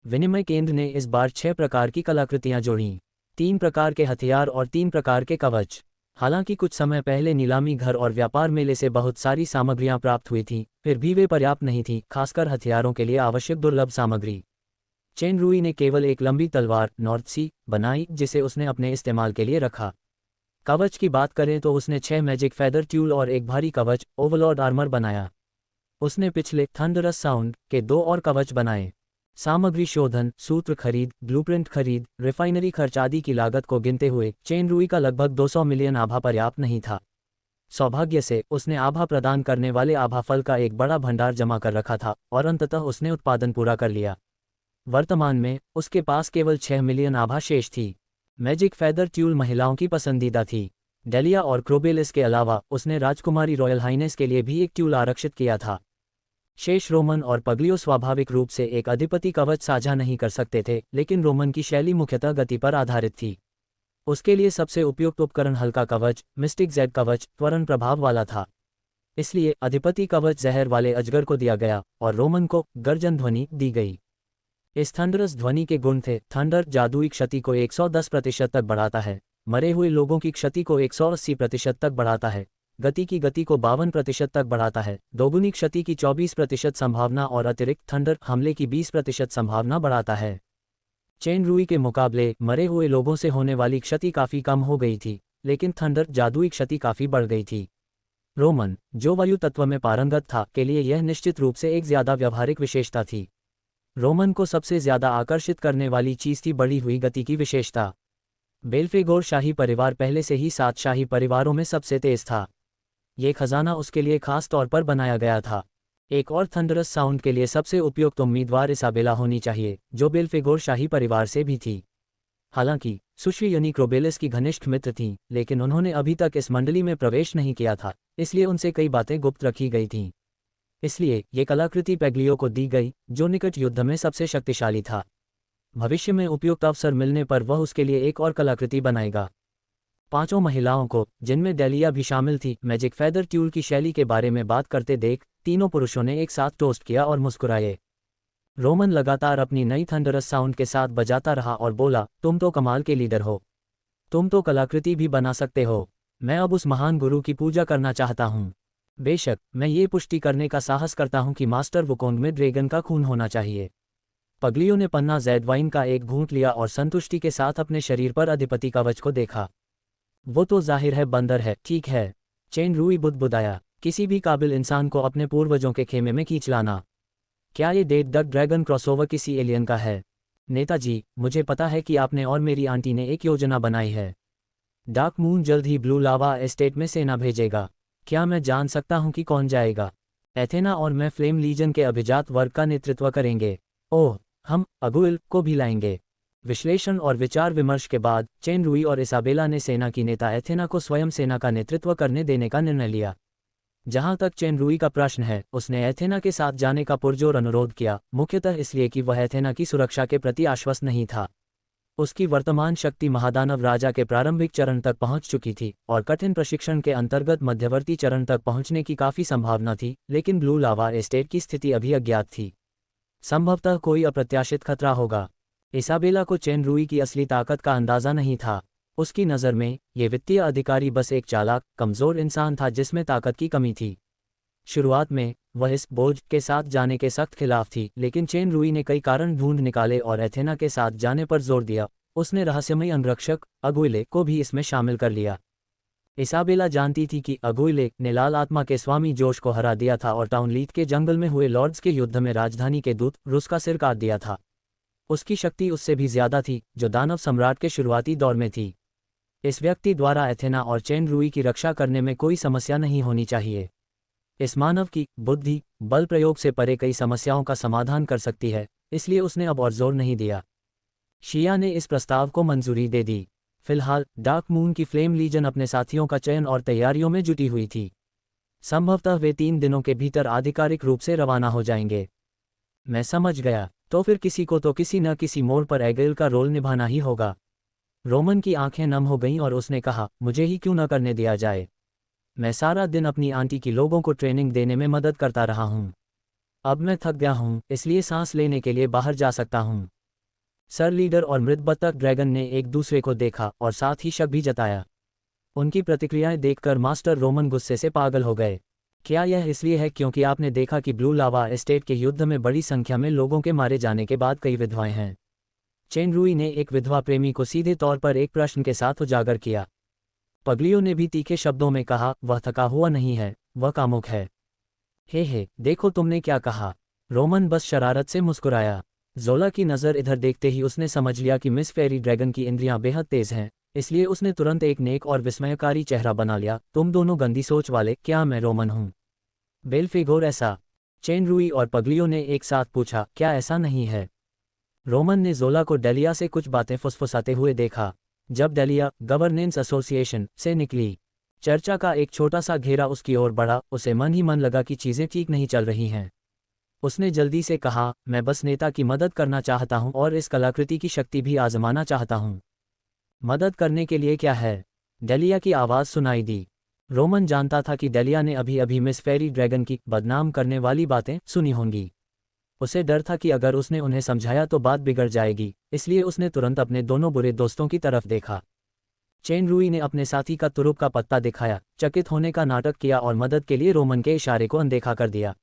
विनिमय केंद्र ने इस बार 6 प्रकार की कलाकृतियां जोड़ीं, 3 प्रकार के हथियार और 3 प्रकार के कवच। हालांकि कुछ समय पहले नीलामी घर और व्यापार मेले से बहुत सारी सामग्रियां प्राप्त हुई थीं, फिर भी वे पर्याप्त नहीं थीं, खासकर हथियारों के लिए आवश्यक दुर्लभ सामग्री। चेन रूई ने केवल एक लंबी तलवार नॉर्थ सी बनाई जिसे उसने अपने इस्तेमाल के लिए रखा। कवच की बात करें तो उसने 6 मैजिक फेदर ट्यूल और एक भारी कवच ओवरलॉर्ड आर्मर बनाया। उसने पिछले थंडरस साउंड के 2 और कवच बनाए। सामग्री शोधन, सूत्र खरीद, ब्लूप्रिंट खरीद, रिफाइनरी खर्च आदि की लागत को गिनते हुए चेन रूई का लगभग 200 मिलियन आभा पर्याप्त नहीं था। सौभाग्य से उसने आभा प्रदान करने वाले आभा फल का एक बड़ा भंडार जमा कर रखा था और अंततः उसने उत्पादन पूरा कर लिया। वर्तमान में उसके पास केवल 6 मिलियन आभा शेष थी। मैजिक फेदर ट्यूल महिलाओं की पसंदीदा थी। डेलिया और क्रोबेलिस के अलावा उसने राजकुमारी रॉयल हाइनेस के लिए भी एक ट्यूल आरक्षित किया था। शेष रोमन और पग्लियो स्वाभाविक रूप से एक अधिपति कवच साझा नहीं कर सकते थे, लेकिन रोमन की शैली मुख्यतः गति पर आधारित थी। उसके लिए सबसे उपयुक्त उपकरण हल्का कवच मिस्टिक जेड कवच त्वरण प्रभाव वाला था। इसलिए अधिपति कवच जहर वाले अजगर को दिया गया और रोमन को गर्जन ध्वनि दी गई। इस थंडरस ध्वनि के गुण थे: थंडर जादुई क्षति को 110% तक बढ़ाता है, मरे हुए लोगों की क्षति को 180% तक बढ़ाता है, गति की गति को 52% तक बढ़ाता है, दोगुनी क्षति की 24% संभावना और अतिरिक्त थंडर हमले की 20% संभावना बढ़ाता है। चेन रूई के मुकाबले मरे हुए लोगों से होने वाली क्षति काफ़ी कम हो गई थी, लेकिन थंडर जादुई क्षति काफ़ी बढ़ गई थी। रोमन, जो वायु तत्व में पारंगत था, के लिए यह निश्चित रूप से एक ज़्यादा व्यावहारिक विशेषता थी। रोमन को सबसे ज़्यादा आकर्षित करने वाली चीज़ थी बढ़ी हुई गति की विशेषता। बेल्फेगोर शाही परिवार पहले से ही 7 शाही परिवारों में सबसे तेज था। ये खजाना उसके लिए खास तौर पर बनाया गया था। एक और थंडरस साउंड के लिए सबसे उपयुक्त उम्मीदवार इसाबेला होनी चाहिए, जो बेल्फेगोर शाही परिवार से भी थी। हालांकि सुश्री यानी क्रोबेलिस की घनिष्ठ मित्र थीं, लेकिन उन्होंने अभी तक इस मंडली में प्रवेश नहीं किया था, इसलिए उनसे कई बातें गुप्त रखी गई थीं। इसलिए ये कलाकृति पेग्लियो को दी गई, जो निकट युद्ध में सबसे शक्तिशाली था। भविष्य में उपयुक्त अवसर मिलने पर वह उसके लिए एक और कलाकृति बनाएगा। 5 महिलाओं को, जिनमें डेलिया भी शामिल थी, मैजिक फेदर ट्यूल की शैली के बारे में बात करते देख तीनों पुरुषों ने एक साथ टोस्ट किया और मुस्कुराए। रोमन लगातार अपनी नई थंडरस साउंड के साथ बजाता रहा और बोला, तुम तो कमाल के लीडर हो। तुम तो कलाकृति भी बना सकते हो। मैं अब उस महान गुरु की पूजा करना चाहता हूँ। बेशक, मैं ये पुष्टि करने का साहस करता हूँ कि मास्टर वुकोंग में ड्रैगन का खून होना चाहिए। पगलियो ने पन्ना जैड वाइन का एक घूंट लिया और संतुष्टि के साथ अपने शरीर पर अधिपति कवच को देखा। वो तो जाहिर है बंदर है, ठीक है। चेन रूई बुदबुदाया, किसी भी काबिल इंसान को अपने पूर्वजों के खेमे में खींच लाना। क्या ये डेड डक ड्रैगन क्रॉसओवर किसी एलियन का है? नेताजी, मुझे पता है कि आपने और मेरी आंटी ने एक योजना बनाई है। डार्क मून जल्द ही ब्लू लावा एस्टेट में सेना भेजेगा। क्या मैं जान सकता हूं कि कौन जाएगा? एथेना और मैं फ्लेम लीजन के अभिजात वर्ग का नेतृत्व करेंगे। ओह, हम अगुइल को भी लाएंगे। विश्लेषण और विचार विमर्श के बाद चेन रूई और इसाबेला ने सेना की नेता एथेना को स्वयं सेना का नेतृत्व करने देने का निर्णय लिया। जहां तक चेन रूई का प्रश्न है, उसने एथेना के साथ जाने का पुरजोर अनुरोध किया, मुख्यतः इसलिए कि वह एथेना की सुरक्षा के प्रति आश्वस्त नहीं था। उसकी वर्तमान शक्ति महादानव राजा के प्रारंभिक चरण तक पहुंच चुकी थी और कठिन प्रशिक्षण के अंतर्गत मध्यवर्ती चरण तक पहुंचने की काफ़ी संभावना थी, लेकिन ब्लू लावा एस्टेट की स्थिति अभी अज्ञात थी। संभवतः कोई अप्रत्याशित खतरा होगा। इसाबेला को चेन रूई की असली ताकत का अंदाजा नहीं था। उसकी नज़र में ये वित्तीय अधिकारी बस एक चालाक, कमज़ोर इंसान था जिसमें ताकत की कमी थी। शुरुआत में वह इस बोझ के साथ जाने के सख्त खिलाफ थी, लेकिन चेन रूई ने कई कारण ढूंढ निकाले और एथेना के साथ जाने पर जोर दिया। उसने रहस्यमयी अंगरक्षक अगुइले को भी इसमें शामिल कर लिया। इसाबेला जानती थी कि अगुइले ने लाल आत्मा के स्वामी जोश को हरा दिया था और टाउनलीथ के जंगल में हुए लॉर्ड्स के युद्ध में राजधानी के दूत रुस का सिर काट दिया था। उसकी शक्ति उससे भी ज्यादा थी, जो दानव सम्राट के शुरुआती दौर में थी। इस व्यक्ति द्वारा एथेना और चेन रूई की रक्षा करने में कोई समस्या नहीं होनी चाहिए। इस मानव की बुद्धि बल प्रयोग से परे कई समस्याओं का समाधान कर सकती है, इसलिए उसने अब और जोर नहीं दिया। शिया ने इस प्रस्ताव को मंजूरी दे दी। फिलहाल डार्क मून की फ्लेम लीजन अपने साथियों का चयन और तैयारियों में जुटी हुई थी। संभवतः वे 3 दिनों के भीतर आधिकारिक रूप से रवाना हो जाएंगे। मैं समझ गया, तो फिर किसी को तो किसी न किसी मोड़ पर एगेल का रोल निभाना ही होगा। रोमन की आंखें नम हो गईं और उसने कहा, मुझे ही क्यों न करने दिया जाए। मैं सारा दिन अपनी आंटी की लोगों को ट्रेनिंग देने में मदद करता रहा हूँ। अब मैं थक गया हूँ, इसलिए सांस लेने के लिए बाहर जा सकता हूँ। सर लीडर और मृतबत्तक ड्रैगन ने एक दूसरे को देखा और साथ ही शक भी जताया। उनकी प्रतिक्रियाएं देखकर मास्टर रोमन गुस्से से पागल हो गए। क्या यह इसलिए है क्योंकि आपने देखा कि ब्लू लावा एस्टेट के युद्ध में बड़ी संख्या में लोगों के मारे जाने के बाद कई विधवाएं हैं? चेन रुई ने एक विधवा प्रेमी को सीधे तौर पर एक प्रश्न के साथ उजागर किया। पगलियो ने भी तीखे शब्दों में कहा, वह थका हुआ नहीं है, वह कामुक है। हे, देखो तुमने क्या कहा। रोमन बस शरारत से मुस्कुराया। जोला की नज़र इधर देखते ही उसने समझ लिया कि मिस फेरी ड्रैगन की इंद्रियां बेहद तेज हैं, इसलिए उसने तुरंत एक नेक और विस्मयकारी चेहरा बना लिया। तुम दोनों गंदी सोच वाले, क्या मैं रोमन हूँ? बेल्फिगोर ऐसा? चेन रुई और पगलियो ने एक साथ पूछा, क्या ऐसा नहीं है? रोमन ने जोला को डेलिया से कुछ बातें फुसफुसाते हुए देखा। जब डेलिया गवर्नेंस एसोसिएशन से निकली, चर्चा का एक छोटा सा घेरा उसकी ओर बढ़ा। उसे मन ही मन लगा कि चीज़ें ठीक नहीं चल रही हैं। उसने जल्दी से कहा, मैं बस नेता की मदद करना चाहता हूं और इस कलाकृति की शक्ति भी आजमाना चाहता हूं। मदद करने के लिए क्या है? डेलिया की आवाज़ सुनाई दी। रोमन जानता था कि डेलिया ने अभी अभी मिस फेरी ड्रैगन की बदनाम करने वाली बातें सुनी होंगी। उसे डर था कि अगर उसने उन्हें समझाया तो बात बिगड़ जाएगी, इसलिए उसने तुरंत अपने दोनों बुरे दोस्तों की तरफ देखा। चेन रुई ने अपने साथी का तुरुप का पत्ता दिखाया, चकित होने का नाटक किया और मदद के लिए रोमन के इशारे को अनदेखा कर दिया।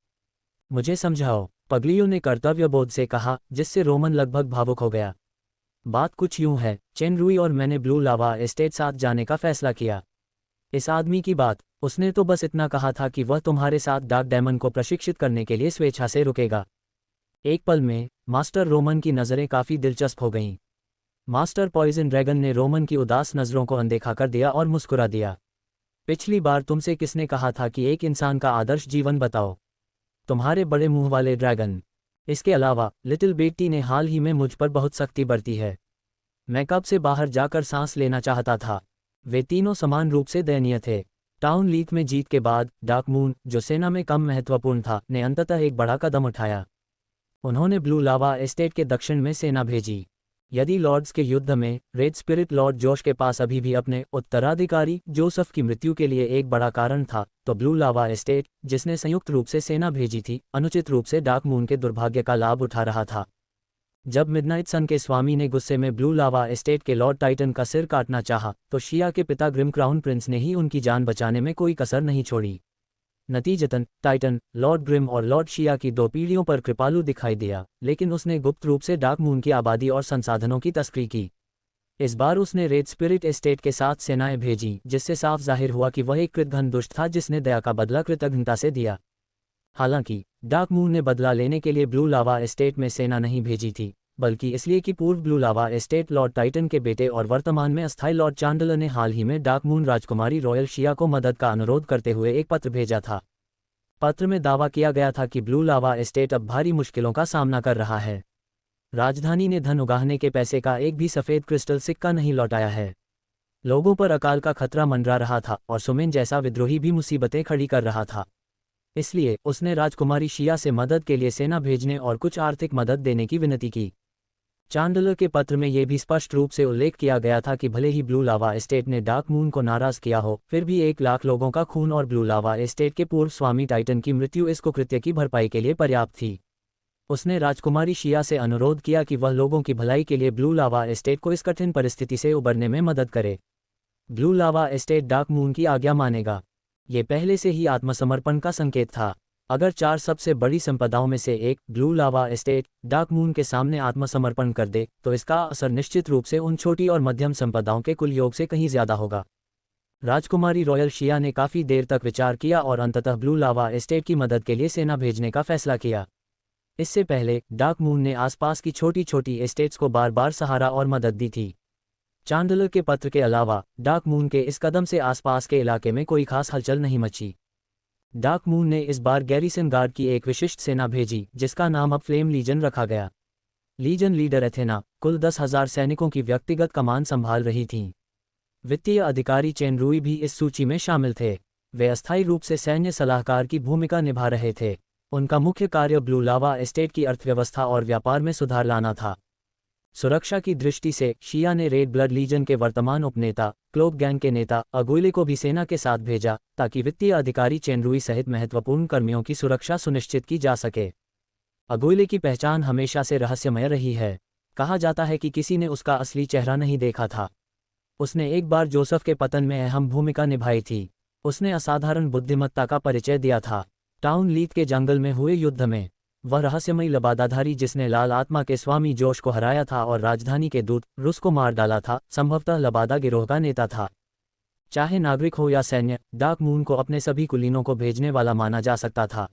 मुझे समझाओ, पगलियो ने कर्तव्यबोध से कहा, जिससे रोमन लगभग भावुक हो गया। बात कुछ यूं है, चेन रुई और मैंने ब्लू लावा एस्टेट साथ जाने का फैसला किया। इस आदमी की बात, उसने तो बस इतना कहा था कि वह तुम्हारे साथ डार्क डेमन को प्रशिक्षित करने के लिए स्वेच्छा से रुकेगा। एक पल में मास्टर रोमन की नज़रें काफ़ी दिलचस्प हो गईं। मास्टर पॉइजन ड्रैगन ने रोमन की उदास नज़रों को अनदेखा कर दिया और मुस्कुरा दिया। पिछली बार तुमसे किसने कहा था कि एक इंसान का आदर्श जीवन बताओ? तुम्हारे बड़े मुंह वाले ड्रैगन। इसके अलावा लिटिल बेटी ने हाल ही में मुझ पर बहुत सख्ती बरती है। मैं कब से बाहर जाकर सांस लेना चाहता था। वे तीनों समान रूप से दयनीय थे। टाउन लीग में जीत के बाद डार्क मून, जो सेना में कम महत्वपूर्ण था, ने अंततः एक बड़ा कदम उठाया। उन्होंने ब्लू लावा एस्टेट के दक्षिण में सेना भेजी। यदि लॉर्ड्स के युद्ध में रेड स्पिरिट लॉर्ड जोश के पास अभी भी अपने उत्तराधिकारी जोसेफ की मृत्यु के लिए एक बड़ा कारण था, तो ब्लू लावा एस्टेट, जिसने संयुक्त रूप से सेना भेजी थी, अनुचित रूप से डार्क मून के दुर्भाग्य का लाभ उठा रहा था। जब मिडनाइट सन के स्वामी ने गुस्से में ब्लू लावा एस्टेट के लॉर्ड टाइटन का सिर काटना चाहा, तो शिया के पिता ग्रिम क्राउन प्रिंस ने ही उनकी जान बचाने में कोई कसर नहीं छोड़ी। नतीजतन टाइटन, लॉर्ड ग्रिम और लॉर्ड शिया की 2 पीढ़ियों पर कृपालु दिखाई दिया, लेकिन उसने गुप्त रूप से डार्क मून की आबादी और संसाधनों की तस्करी की। इस बार उसने रेड स्पिरिट एस्टेट के साथ सेनाएं भेजी, जिससे साफ जाहिर हुआ कि वह एक कृतघ्न दुष्ट था जिसने दया का बदला कृतज्ञता से दिया। हालांकि डार्क मून ने बदला लेने के लिए ब्लू लावा एस्टेट में सेना नहीं भेजी थी, बल्कि इसलिए कि पूर्व blue lava estate Lord Titan के बेटे और वर्तमान में अस्थायी लॉर्ड चांडलर ने हाल ही में डार्क मून राजकुमारी रॉयल शिया को मदद का अनुरोध करते हुए एक पत्र भेजा था। पत्र में दावा किया गया था कि ब्लू लावा एस्टेट अब भारी मुश्किलों का सामना कर रहा है। राजधानी ने धन उगाहने के पैसे का एक भी सफ़ेद क्रिस्टल सिक्का नहीं लौटाया है। लोगों पर अकाल का खतरा मंडरा रहा था और सुमेन जैसा विद्रोही भी मुसीबतें खड़ी कर रहा था। इसलिए उसने राजकुमारी शिया से मदद के लिए सेना भेजने और कुछ आर्थिक मदद देने की विनती की। चांडलर के पत्र में यह भी स्पष्ट रूप से उल्लेख किया गया था कि भले ही ब्लू लावा एस्टेट ने डार्क मून को नाराज किया हो, फिर भी 1 लाख लोगों का खून और ब्लू लावा एस्टेट के पूर्व स्वामी टाइटन की मृत्यु इस कुकृत्य की भरपाई के लिए पर्याप्त थी। उसने राजकुमारी शिया से अनुरोध किया कि वह लोगों की भलाई के लिए ब्लू लावा एस्टेट को इस कठिन परिस्थिति से उबरने में मदद करे। Blue lava estate dark moon की आज्ञा मानेगा। ये पहले से ही आत्मसमर्पण का संकेत था। अगर 4 सबसे बड़ी संपदाओं में से एक, blue lava estate, dark moon के सामने आत्मसमर्पण कर दे, तो इसका असर निश्चित रूप से उन छोटी और मध्यम संपदाओं के कुल योग से कहीं ज्यादा होगा। राजकुमारी रॉयल शिया ने काफ़ी देर तक विचार किया और अंततः ब्लू लावा एस्टेट की मदद के लिए सेना भेजने का फैसला किया। इससे पहले डार्क मून ने आसपास की छोटी छोटी एस्टेट्स को बार बार सहारा और मदद दी थी। चांडलर के पत्र के अलावा डार्क मून के इस कदम से आसपास के इलाके में कोई खास हलचल नहीं मची। डार्क मून ने इस बार गैरिसन गार्ड की एक विशिष्ट सेना भेजी, जिसका नाम अब फ्लेम लीजन रखा गया। लीजन लीडर एथेना कुल 10,000 सैनिकों की व्यक्तिगत कमान संभाल रही थीं। वित्तीय अधिकारी चेन रुई भी इस सूची में शामिल थे। वे अस्थायी रूप से सैन्य सलाहकार की भूमिका निभा रहे थे। उनका मुख्य कार्य ब्लू लावा एस्टेट की अर्थव्यवस्था और व्यापार में सुधार लाना था। सुरक्षा की दृष्टि से शिया ने रेड ब्लड लीजन के वर्तमान उपनेता, क्लोक गैंग के नेता अगुइले को भी सेना के साथ भेजा, ताकि वित्तीय अधिकारी चेन रुई सहित महत्वपूर्ण कर्मियों की सुरक्षा सुनिश्चित की जा सके। अगुइले की पहचान हमेशा से रहस्यमय रही है। कहा जाता है कि किसी ने उसका असली चेहरा नहीं देखा था। उसने एक बार जोसेफ के पतन में अहम भूमिका निभाई थी। उसने असाधारण बुद्धिमत्ता का परिचय दिया था। टाउन लीथ के जंगल में हुए युद्ध में वह रहस्यमयी लबादाधारी जिसने लाल आत्मा के स्वामी जोश को हराया था और राजधानी के दूत रुस को मार डाला था, संभवतः लबादा गिरोह का नेता था। चाहे नागरिक हो या सैन्य, डार्क मून को अपने सभी कुलीनों को भेजने वाला माना जा सकता था।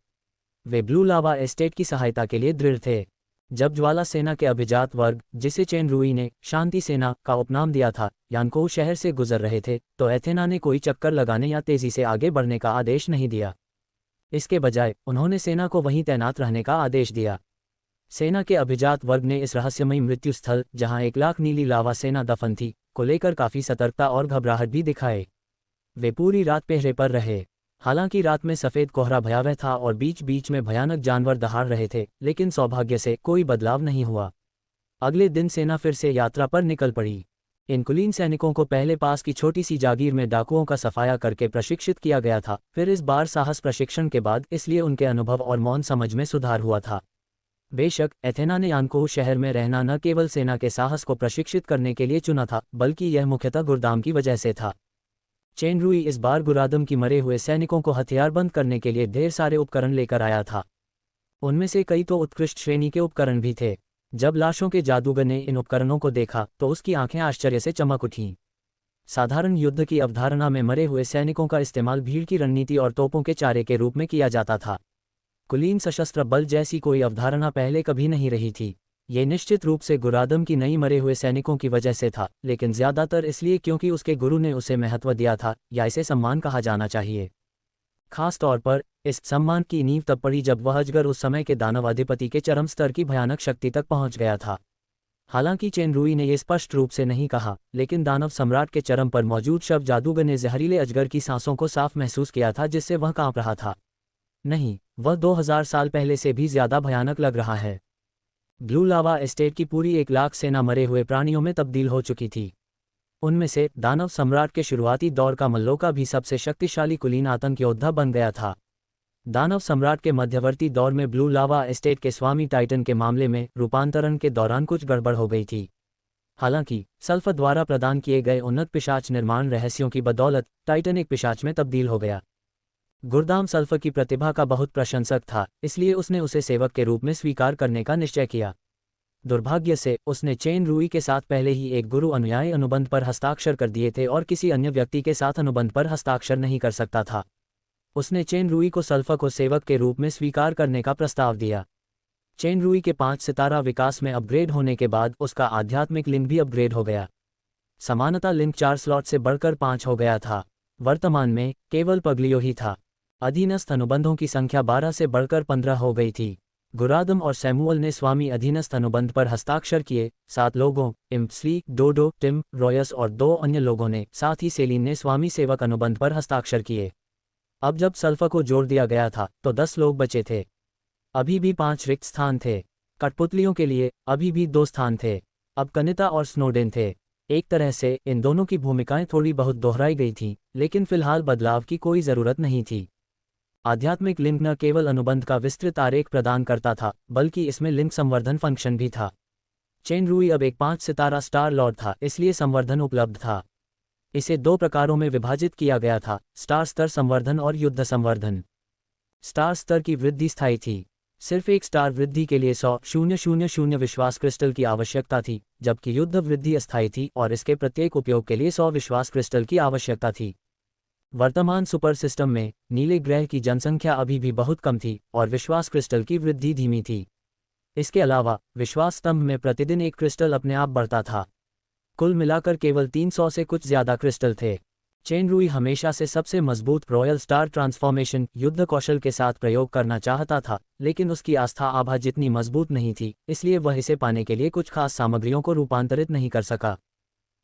वे ब्लू लावा एस्टेट की सहायता के लिए दृढ़ थे। जब ज्वाला सेना के अभिजात वर्ग, जिसे चेन रूई ने शांति सेना का उपनाम दिया था, यानकोह शहर से गुजर रहे थे, तो एथेना ने कोई चक्कर लगाने या तेजी से आगे बढ़ने का आदेश नहीं दिया। इसके बजाय उन्होंने सेना को वहीं तैनात रहने का आदेश दिया। सेना के अभिजात वर्ग ने इस रहस्यमयी मृत्यु स्थल, जहां 1 लाख नीली लावा सेना दफन थी, को लेकर काफी सतर्कता और घबराहट भी दिखाए। वे पूरी रात पहरे पर रहे। हालांकि रात में सफ़ेद कोहरा भयावह था और बीच बीच में भयानक जानवर दहाड़ रहे थे, लेकिन सौभाग्य से कोई बदलाव नहीं हुआ। अगले दिन सेना फिर से यात्रा पर निकल पड़ी। इन कुलीन सैनिकों को पहले पास की छोटी सी जागीर में डाकुओं का सफाया करके प्रशिक्षित किया गया था, फिर इस बार साहस प्रशिक्षण के बाद, इसलिए उनके अनुभव और मौन समझ में सुधार हुआ था। बेशक एथेना ने यानकोह शहर में रहना न केवल सेना के साहस को प्रशिक्षित करने के लिए चुना था, बल्कि यह मुख्यतः गुर्दाम की वजह से था। चेन रूई इस बार गुरादम की मरे हुए सैनिकों को हथियारबंद करने के लिए ढेर सारे उपकरण लेकर आया था। उनमें से कई तो उत्कृष्ट श्रेणी के उपकरण भी थे। जब लाशों के जादूगर ने इन उपकरणों को देखा तो उसकी आंखें आश्चर्य से चमक उठीं। साधारण युद्ध की अवधारणा में मरे हुए सैनिकों का इस्तेमाल भीड़ की रणनीति और तोपों के चारे के रूप में किया जाता था। कुलीन सशस्त्र बल जैसी कोई अवधारणा पहले कभी नहीं रही थी। ये निश्चित रूप से गुरादम की नई मरे हुए सैनिकों की वजह से था, लेकिन ज्यादातर इसलिए क्योंकि उसके गुरु ने उसे महत्व दिया था, या इसे सम्मान कहा जाना चाहिए। खास तौर पर इस सम्मान की नींव तब पड़ी जब वह अजगर उस समय के दानव अधिपति के चरम स्तर की भयानक शक्ति तक पहुंच गया था। हालांकि चेन रूई ने यह स्पष्ट रूप से नहीं कहा, लेकिन दानव सम्राट के चरम पर मौजूद शव जादूगर ने जहरीले अजगर की सांसों को साफ महसूस किया था, जिससे वह कांप रहा था। नहीं, वह 2000 साल पहले से भी ज्यादा भयानक लग रहा है। ब्लू लावा एस्टेट की पूरी 1 लाख सेना मरे हुए प्राणियों में तब्दील हो चुकी थी। उनमें से दानव सम्राट के शुरुआती दौर का मल्लोका भी सबसे शक्तिशाली कुलीन आतंक योद्धा बन गया था। दानव सम्राट के मध्यवर्ती दौर में ब्लू लावा एस्टेट के स्वामी टाइटन के मामले में रूपांतरण के दौरान कुछ गड़बड़ हो गई थी। हालांकि सल्फा द्वारा प्रदान किए गए उन्नत पिशाच निर्माण रहस्यों की बदौलत टाइटन एक पिशाच में तब्दील हो गया। गुर्दाम सल्फा की प्रतिभा का बहुत प्रशंसक था, इसलिए उसने उसे सेवक के रूप में स्वीकार करने का निश्चय किया। दुर्भाग्य से उसने चेन रूई के साथ पहले ही एक गुरु अनुयायी अनुबंध पर हस्ताक्षर कर दिए थे और किसी अन्य व्यक्ति के साथ अनुबंध पर हस्ताक्षर नहीं कर सकता था। उसने चेन रूई को सल्फा को सेवक के रूप में स्वीकार करने का प्रस्ताव दिया। चेन रूई के 5 सितारा विकास में अपग्रेड होने के बाद उसका आध्यात्मिक लिंक भी अपग्रेड हो गया। समानता लिंक 4 स्लॉट से बढ़कर 5 हो गया था। वर्तमान में केवल पगलियो ही था। अधीनस्थ अनुबंधों की संख्या 12 से बढ़कर 15 हो गई थी। गुरादम और सैमुअल ने स्वामी अधीनस्थ अनुबंध पर हस्ताक्षर किए। 7 लोगों, इम्प्सली, डोडो, टिम, रॉयस और 2 अन्य लोगों ने, साथ ही सेलिन ने स्वामी सेवक अनुबंध पर हस्ताक्षर किए। अब जब सल्फा को जोड़ दिया गया था तो 10 लोग बचे थे। अभी भी 5 रिक्त स्थान थे। कठपुतलियों के लिए अभी भी 2 स्थान थे। अब कनिता और स्नोडेन थे। एक तरह से इन दोनों की भूमिकाएं थोड़ी बहुत दोहराई गई थीं, लेकिन फिलहाल बदलाव की कोई जरूरत नहीं थी। आध्यात्मिक लिंक न केवल अनुबंध का विस्तृत आरेख प्रदान करता था, बल्कि इसमें लिंक संवर्धन फंक्शन भी था। चेन रूई अब एक 5 सितारा स्टार लॉर्ड था, इसलिए संवर्धन उपलब्ध था। इसे 2 प्रकारों में विभाजित किया गया था, स्टार स्तर संवर्धन और युद्ध संवर्धन। स्टार स्तर की वृद्धि स्थायी थी। सिर्फ एक स्टार वृद्धि के लिए 100,000 विश्वास क्रिस्टल की आवश्यकता थी, जबकि युद्ध वृद्धि अस्थायी थी और इसके प्रत्येक उपयोग के लिए 100 विश्वास क्रिस्टल की आवश्यकता थी। वर्तमान सुपर सिस्टम में नीले ग्रह की जनसंख्या अभी भी बहुत कम थी और विश्वास क्रिस्टल की वृद्धि धीमी थी। इसके अलावा विश्वास स्तंभ में प्रतिदिन एक क्रिस्टल अपने आप बढ़ता था। कुल मिलाकर केवल 300 से कुछ ज्यादा क्रिस्टल थे। चेन रूई हमेशा से सबसे मजबूत रॉयल स्टार ट्रांसफॉर्मेशन युद्ध कौशल के साथ प्रयोग करना चाहता था, लेकिन उसकी आस्था आभा जितनी मजबूत नहीं थी, इसलिए वह इसे पाने के लिए कुछ खास सामग्रियों को रूपांतरित नहीं कर सका।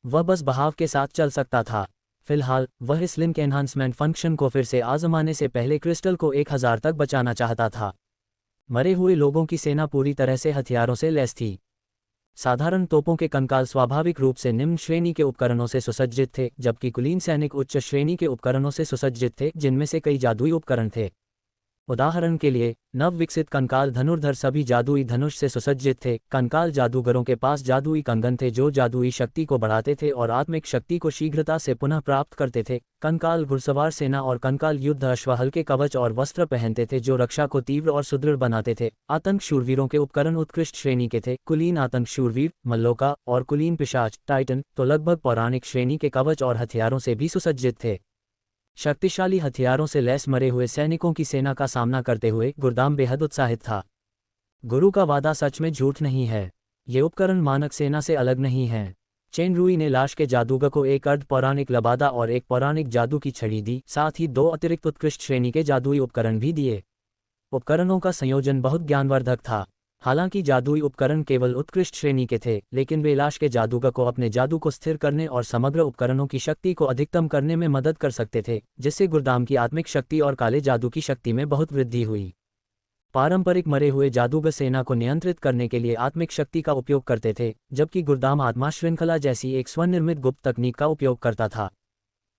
वह बस बहाव के साथ चल सकता था। फिलहाल वह इस लिंक एनहांसमेंट फंक्शन को फिर से आजमाने से पहले क्रिस्टल को 1000 तक बचाना चाहता था। मरे हुए लोगों की सेना पूरी तरह से हथियारों से लैस थी। साधारण तोपों के कंकाल स्वाभाविक रूप से निम्न श्रेणी के उपकरणों से सुसज्जित थे, जबकि कुलीन सैनिक उच्च श्रेणी के उपकरणों से सुसज्जित थे, जिनमें से कई जादुई उपकरण थे। उदाहरण के लिए, नव विकसित कंकाल धनुर्धर सभी जादुई धनुष से सुसज्जित थे। कंकाल जादूगरों के पास जादुई कंगन थे जो जादुई शक्ति को बढ़ाते थे और आत्मिक शक्ति को शीघ्रता से पुनः प्राप्त करते थे। कंकाल घुड़सवार सेना और कंकाल युद्ध अश्व हल्के कवच और वस्त्र पहनते थे जो रक्षा को तीव्र और सुदृढ़ बनाते थे। आतंक शूरवीरों के उपकरण उत्कृष्ट श्रेणी के थे। कुलीन आतंक शूरवीर, मल्लोका और कुलीन पिशाच, टाइटन तो लगभग पौराणिक श्रेणी के कवच और हथियारों से भी सुसज्जित थे। शक्तिशाली हथियारों से लैस मरे हुए सैनिकों की सेना का सामना करते हुए गुरदाम बेहद उत्साहित था। गुरु का वादा सच में झूठ नहीं है। ये उपकरण मानक सेना से अलग नहीं हैं। चेन रूई ने लाश के जादूगर को एक अर्ध पौराणिक लबादा और एक पौराणिक जादू की छड़ी दी, साथ ही 2 अतिरिक्त उत्कृष्ट श्रेणी के जादुई उपकरण भी दिए। उपकरणों का संयोजन बहुत ज्ञानवर्धक था। हालांकि जादुई उपकरण केवल उत्कृष्ट श्रेणी के थे, लेकिन वे लाश के जादूगर को अपने जादू को स्थिर करने और समग्र उपकरणों की शक्ति को अधिकतम करने में मदद कर सकते थे, जिससे गुरदाम की आत्मिक शक्ति और काले जादू की शक्ति में बहुत वृद्धि हुई। पारंपरिक मरे हुए जादूगर सेना को नियंत्रित करने के लिए आत्मिक शक्ति का उपयोग करते थे, जबकि गुरदाम आत्मा श्रृंखला जैसी एक स्वनिर्मित गुप्त तकनीक का उपयोग करता था।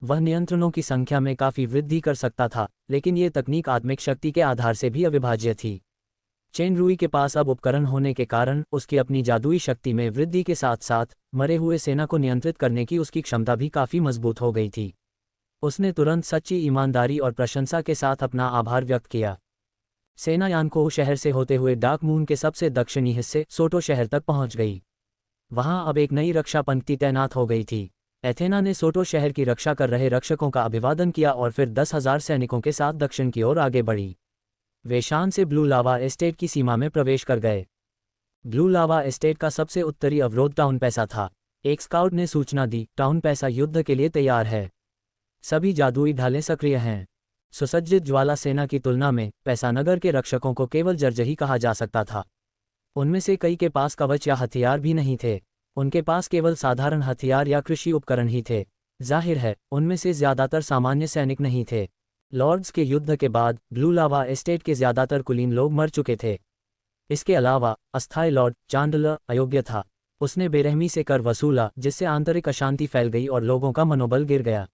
वह नियंत्रणों की संख्या में काफी वृद्धि कर सकता था, लेकिन ये तकनीक आत्मिक शक्ति के आधार से भी अविभाज्य थी। चेन रूई के पास अब उपकरण होने के कारण उसकी अपनी जादुई शक्ति में वृद्धि के साथ साथ मरे हुए सेना को नियंत्रित करने की उसकी क्षमता भी काफी मजबूत हो गई थी। उसने तुरंत सच्ची ईमानदारी और प्रशंसा के साथ अपना आभार व्यक्त किया। सेना यानकोह शहर से होते हुए डार्क मून के सबसे दक्षिणी हिस्से सोटो शहर तक पहुंच गई। वहां अब एक नई रक्षा पंक्ति तैनात हो गई थी। एथेना ने सोटो शहर की रक्षा कर रहे रक्षकों का अभिवादन किया और फिर 10,000 सैनिकों के साथ दक्षिण की ओर आगे बढ़ी। वे शान से ब्लू लावा एस्टेट की सीमा में प्रवेश कर गए। ब्लू लावा एस्टेट का सबसे उत्तरी अवरोध टाउन पैसा था। एक स्काउट ने सूचना दी, टाउन पैसा युद्ध के लिए तैयार है। सभी जादुई ढालें सक्रिय हैं। सुसज्जित ज्वाला सेना की तुलना में पैसा नगर के रक्षकों को केवल जर्जही कहा जा सकता था। उनमें से कई के पास कवच या हथियार भी नहीं थे। उनके पास केवल साधारण हथियार या कृषि उपकरण ही थे। जाहिर है, उनमें से ज्यादातर सामान्य सैनिक नहीं थे। लॉर्ड्स के युद्ध के बाद ब्लू लावा एस्टेट के ज्यादातर कुलीन लोग मर चुके थे। इसके अलावा अस्थायी लॉर्ड चांडलर अयोग्य था। उसने बेरहमी से कर वसूला, जिससे आंतरिक अशांति फैल गई और लोगों का मनोबल गिर गया।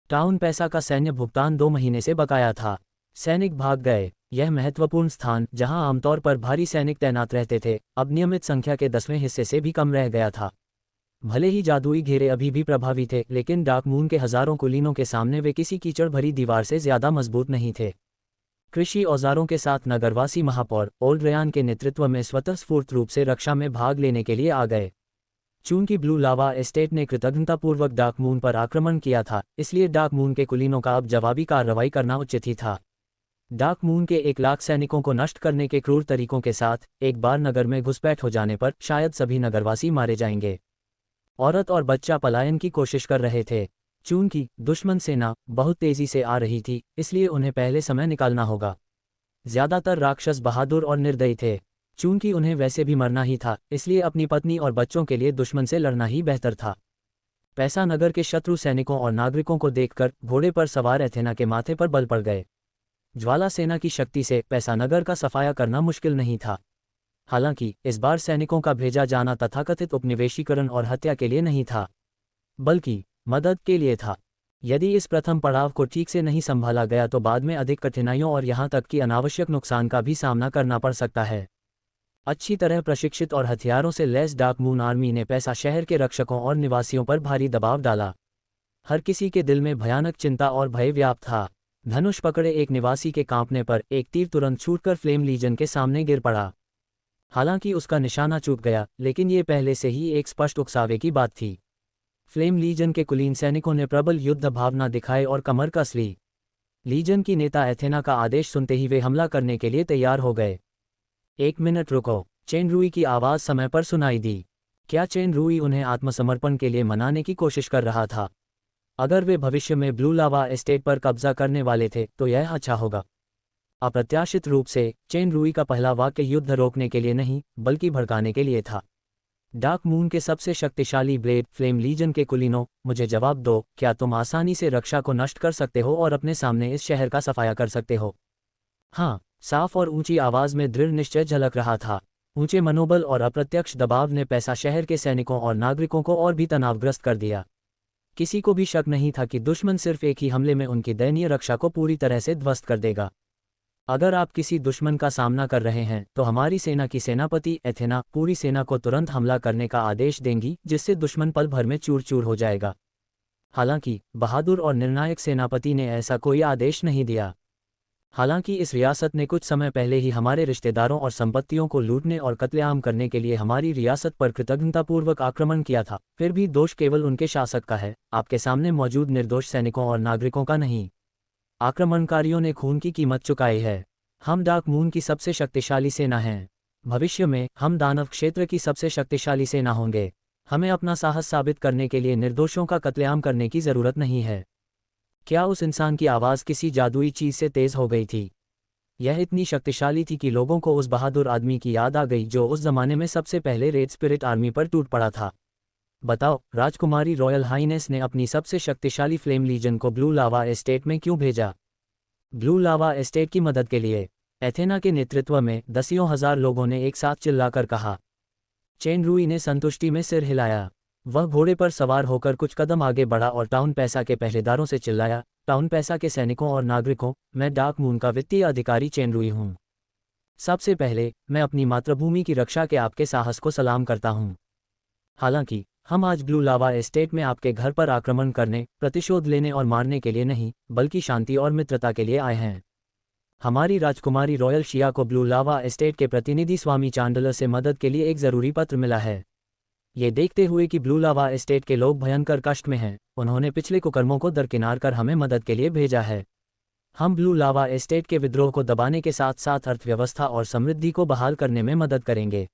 टाउन पैसा का सैन्य भुगतान 2 महीने से बकाया था। सैनिक भाग गए। यह महत्वपूर्ण स्थान, जहां आमतौर पर भारी सैनिक तैनात रहते थे, अब नियमित संख्या के 10वें हिस्से से भी कम रह गया था। भले ही जादुई घेरे अभी भी प्रभावी थे, लेकिन डार्क मून के हजारों कुलीनों के सामने वे किसी कीचड़ भरी दीवार से ज्यादा मजबूत नहीं थे। कृषि औजारों के साथ नगरवासी महापौर ओल्ड रेयान के नेतृत्व में स्वतःस्फूर्त रूप से रक्षा में भाग लेने के लिए आ गए। चूंकि ब्लू लावा एस्टेट ने कृतज्ञतापूर्वक डार्क मून पर आक्रमण किया था, इसलिए डार्क मून के कुलीनों का अब जवाबी कार्रवाई करना उचित ही था। डार्क मून के 1 लाख सैनिकों को नष्ट करने के क्रूर तरीकों के साथ एक बार नगर में घुसपैठ हो जाने पर शायद सभी नगरवासी मारे जाएंगे। औरत और बच्चा पलायन की कोशिश कर रहे थे। चूंकि दुश्मन सेना बहुत तेजी से आ रही थी, इसलिए उन्हें पहले समय निकालना होगा। ज्यादातर राक्षस बहादुर और निर्दयी थे। चूंकि उन्हें वैसे भी मरना ही था, इसलिए अपनी पत्नी और बच्चों के लिए दुश्मन से लड़ना ही बेहतर था। पैसा नगर के शत्रु सैनिकों और नागरिकों को देखकर घोड़े पर सवार एथेना के माथे पर बल पड़ गए। ज्वाला सेना की शक्ति से पैसा नगर का सफाया करना मुश्किल नहीं था। हालांकि इस बार सैनिकों का भेजा जाना तथाकथित उपनिवेशीकरण और हत्या के लिए नहीं था, बल्कि मदद के लिए था। यदि इस प्रथम पड़ाव को ठीक से नहीं संभाला गया तो बाद में अधिक कठिनाइयों और यहां तक कि अनावश्यक नुकसान का भी सामना करना पड़ सकता है। अच्छी तरह प्रशिक्षित और हथियारों से लैस डार्क मून आर्मी ने पैसा शहर के रक्षकों और निवासियों पर भारी दबाव डाला। हर किसी के दिल में भयानक चिंता और भय व्याप्त था। धनुष पकड़े एक निवासी के कांपने पर एक तीर तुरंत छूटकर फ्लेम लीजन के सामने गिर पड़ा। हालांकि उसका निशाना चूक गया, लेकिन ये पहले से ही एक स्पष्ट उकसावे की बात थी। फ्लेम लीजन के कुलीन सैनिकों ने प्रबल युद्ध भावना दिखाई और कमर कस ली। लीजन की नेता एथेना का आदेश सुनते ही वे हमला करने के लिए तैयार हो गए। 1 मिनट रुको, चेन रूई की आवाज समय पर सुनाई दी। क्या चेन रूई उन्हें आत्मसमर्पण के लिए मनाने की कोशिश कर रहा था? अगर वे भविष्य में ब्लू लावा एस्टेट पर कब्जा करने वाले थे तो यह अच्छा होगा। अप्रत्याशित रूप से चेन रूई का पहला वाक्य युद्ध रोकने के लिए नहीं, बल्कि भड़काने के लिए था। डार्क मून के सबसे शक्तिशाली ब्लेड फ्लेम लीजन के कुलीनों, मुझे जवाब दो, क्या तुम आसानी से रक्षा को नष्ट कर सकते हो और अपने सामने इस शहर का सफाया कर सकते हो? हाँ, साफ और ऊंची आवाज में दृढ़ निश्चय झलक रहा था। ऊंचे मनोबल और अप्रत्यक्ष दबाव ने पैसा शहर के सैनिकों और नागरिकों को और भी तनावग्रस्त कर दिया। किसी को भी शक नहीं था कि दुश्मन सिर्फ एक ही हमले में उनकी दयनीय रक्षा को पूरी तरह से ध्वस्त कर देगा। अगर आप किसी दुश्मन का सामना कर रहे हैं तो हमारी सेना की सेनापति एथेना पूरी सेना को तुरंत हमला करने का आदेश देंगी, जिससे दुश्मन पल भर में चूर चूर हो जाएगा। हालांकि बहादुर और निर्णायक सेनापति ने ऐसा कोई आदेश नहीं दिया। हालांकि इस रियासत ने कुछ समय पहले ही हमारे रिश्तेदारों और संपत्तियों को लूटने और कत्लेआम करने के लिए हमारी रियासत पर कृतज्ञतापूर्वक आक्रमण किया था। फिर भी दोष केवल उनके शासक का है, आपके सामने मौजूद निर्दोष सैनिकों और नागरिकों का नहीं। आक्रमणकारियों ने खून की कीमत चुकाई है। हम डार्क मून की सबसे शक्तिशाली सेना हैं। भविष्य में हम दानव क्षेत्र की सबसे शक्तिशाली सेना होंगे। हमें अपना साहस साबित करने के लिए निर्दोषों का कत्लेआम करने की जरूरत नहीं है। क्या उस इंसान की आवाज़ किसी जादुई चीज़ से तेज हो गई थी? यह इतनी शक्तिशाली थी कि लोगों को उस बहादुर आदमी की याद आ गई जो उस जमाने में सबसे पहले रेड स्पिरिट आर्मी पर टूट पड़ा था। बताओ, राजकुमारी रॉयल हाइनेस ने अपनी सबसे शक्तिशाली फ्लेम लीजन को ब्लू लावा एस्टेट में क्यों भेजा? ब्लू लावा एस्टेट की मदद के लिए, एथेना के नेतृत्व में दसियों हजार लोगों ने एक साथ चिल्लाकर कहा। चेन रूई ने संतुष्टि में सिर हिलाया। वह घोड़े पर सवार होकर कुछ कदम आगे बढ़ा और टाउन पैसा के पहरेदारों से चिल्लाया, टाउन पैसा के सैनिकों और नागरिकों, मैं डार्क मून का वित्तीय अधिकारी चेन रूई हूँ। सबसे पहले मैं अपनी मातृभूमि की रक्षा के आपके साहस को सलाम करता हूँ। हालांकि हम आज ब्लू लावा एस्टेट में आपके घर पर आक्रमण करने, प्रतिशोध लेने और मारने के लिए नहीं, बल्कि शांति और मित्रता के लिए आए हैं। हमारी राजकुमारी रॉयल शिया को ब्लू लावा एस्टेट के प्रतिनिधि स्वामी चांडलर से मदद के लिए एक ज़रूरी पत्र मिला है। ये देखते हुए कि ब्लू लावा एस्टेट के लोग भयंकर कष्ट में हैं, उन्होंने पिछले कुकर्मों को दरकिनार कर हमें मदद के लिए भेजा है। हम ब्लू लावा एस्टेट के विद्रोह को दबाने के साथ साथ अर्थव्यवस्था और समृद्धि को बहाल करने में मदद करेंगे।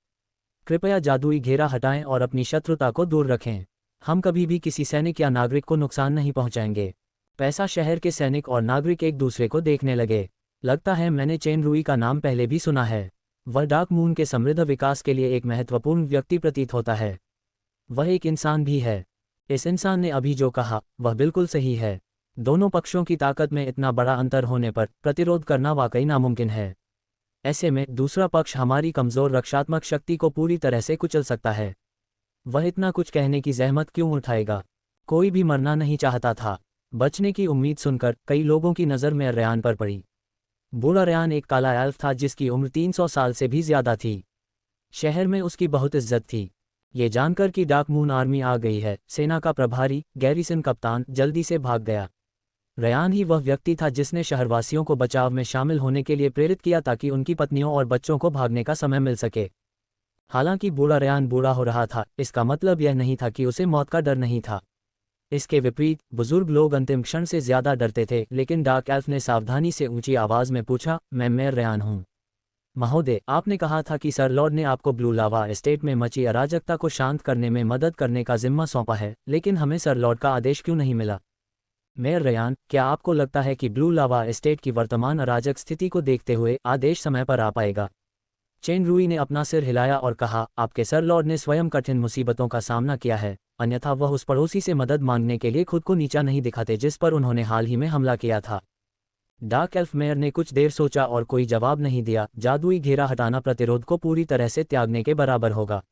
कृपया जादुई घेरा हटाएं और अपनी शत्रुता को दूर रखें। हम कभी भी किसी सैनिक या नागरिक को नुकसान नहीं पहुंचाएंगे। पैसा शहर के सैनिक और नागरिक एक दूसरे को देखने लगे। लगता है मैंने चेन रूई का नाम पहले भी सुना है। वह डार्क मून के समृद्ध विकास के लिए एक महत्वपूर्ण व्यक्ति प्रतीत होता है। वह एक इंसान भी है। इस इंसान ने अभी जो कहा वह बिल्कुल सही है। दोनों पक्षों की ताकत में इतना बड़ा अंतर होने पर प्रतिरोध करना वाकई नामुमकिन है। ऐसे में दूसरा पक्ष हमारी कमज़ोर रक्षात्मक शक्ति को पूरी तरह से कुचल सकता है। वह इतना कुछ कहने की जहमत क्यों उठाएगा? कोई भी मरना नहीं चाहता था। बचने की उम्मीद सुनकर कई लोगों की नज़र में रयान पर पड़ी। बूढ़ा रयान एक काला एल्फ था जिसकी उम्र 300 साल से भी ज्यादा थी। शहर में उसकी बहुत इज्जत थी। ये जानकर कि डार्क मून आर्मी आ गई है, सेना का प्रभारी गैरिसन कप्तान जल्दी से भाग गया। रयान ही वह व्यक्ति था जिसने शहरवासियों को बचाव में शामिल होने के लिए प्रेरित किया ताकि उनकी पत्नियों और बच्चों को भागने का समय मिल सके। हालांकि बूढ़ा रयान बूढ़ा हो रहा था, इसका मतलब यह नहीं था कि उसे मौत का डर नहीं था। इसके विपरीत बुजुर्ग लोग अंतिम क्षण से ज्यादा डरते थे। लेकिन डार्क एल्फ ने सावधानी से ऊंची आवाज में पूछा, मैं मेयर रयान हूँ। महोदय, आपने कहा था कि सर लॉर्ड ने आपको ब्लू लावा एस्टेट में मची अराजकता को शांत करने में मदद करने का जिम्मा सौंपा है, लेकिन हमें सर लॉर्ड का आदेश क्यों नहीं मिला? मेयर रयान, क्या आपको लगता है कि ब्लू लावा एस्टेट की वर्तमान अराजक स्थिति को देखते हुए आदेश समय पर आ पाएगा? चेन रूई ने अपना सिर हिलाया और कहा, आपके सर लॉर्ड ने स्वयं कठिन मुसीबतों का सामना किया है, अन्यथा वह उस पड़ोसी से मदद मांगने के लिए खुद को नीचा नहीं दिखाते जिस पर उन्होंने हाल ही में हमला किया था। डार्क एल्फ मेयर ने कुछ देर सोचा और कोई जवाब नहीं दिया। जादुई घेरा हटाना प्रतिरोध को पूरी तरह से त्यागने के बराबर होगा।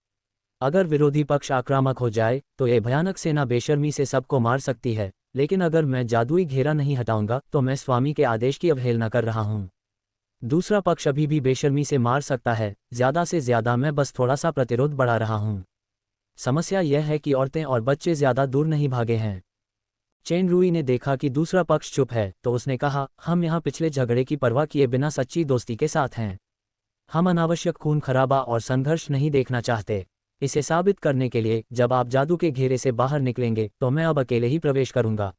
अगर विरोधी पक्ष आक्रामक हो जाए तो यह भयानक सेना बेशर्मी से सबको मार सकती है, लेकिन अगर मैं जादुई घेरा नहीं हटाऊंगा तो मैं स्वामी के आदेश की अवहेलना कर रहा हूं। दूसरा पक्ष अभी भी बेशर्मी से मार सकता है, ज्यादा से ज्यादा मैं बस थोड़ा सा प्रतिरोध बढ़ा रहा हूं। समस्या यह है कि औरतें और बच्चे ज्यादा दूर नहीं भागे हैं। चेन रूई ने देखा कि दूसरा पक्ष चुप है तो उसने कहा, हम यहाँ पिछले झगड़े की परवाह किए बिना सच्ची दोस्ती के साथ हैं। हम अनावश्यक खून खराबा और संघर्ष नहीं देखना चाहते। इसे साबित करने के लिए जब आप जादू के घेरे से बाहर निकलेंगे तो मैं अब अकेले ही प्रवेश करूंगा।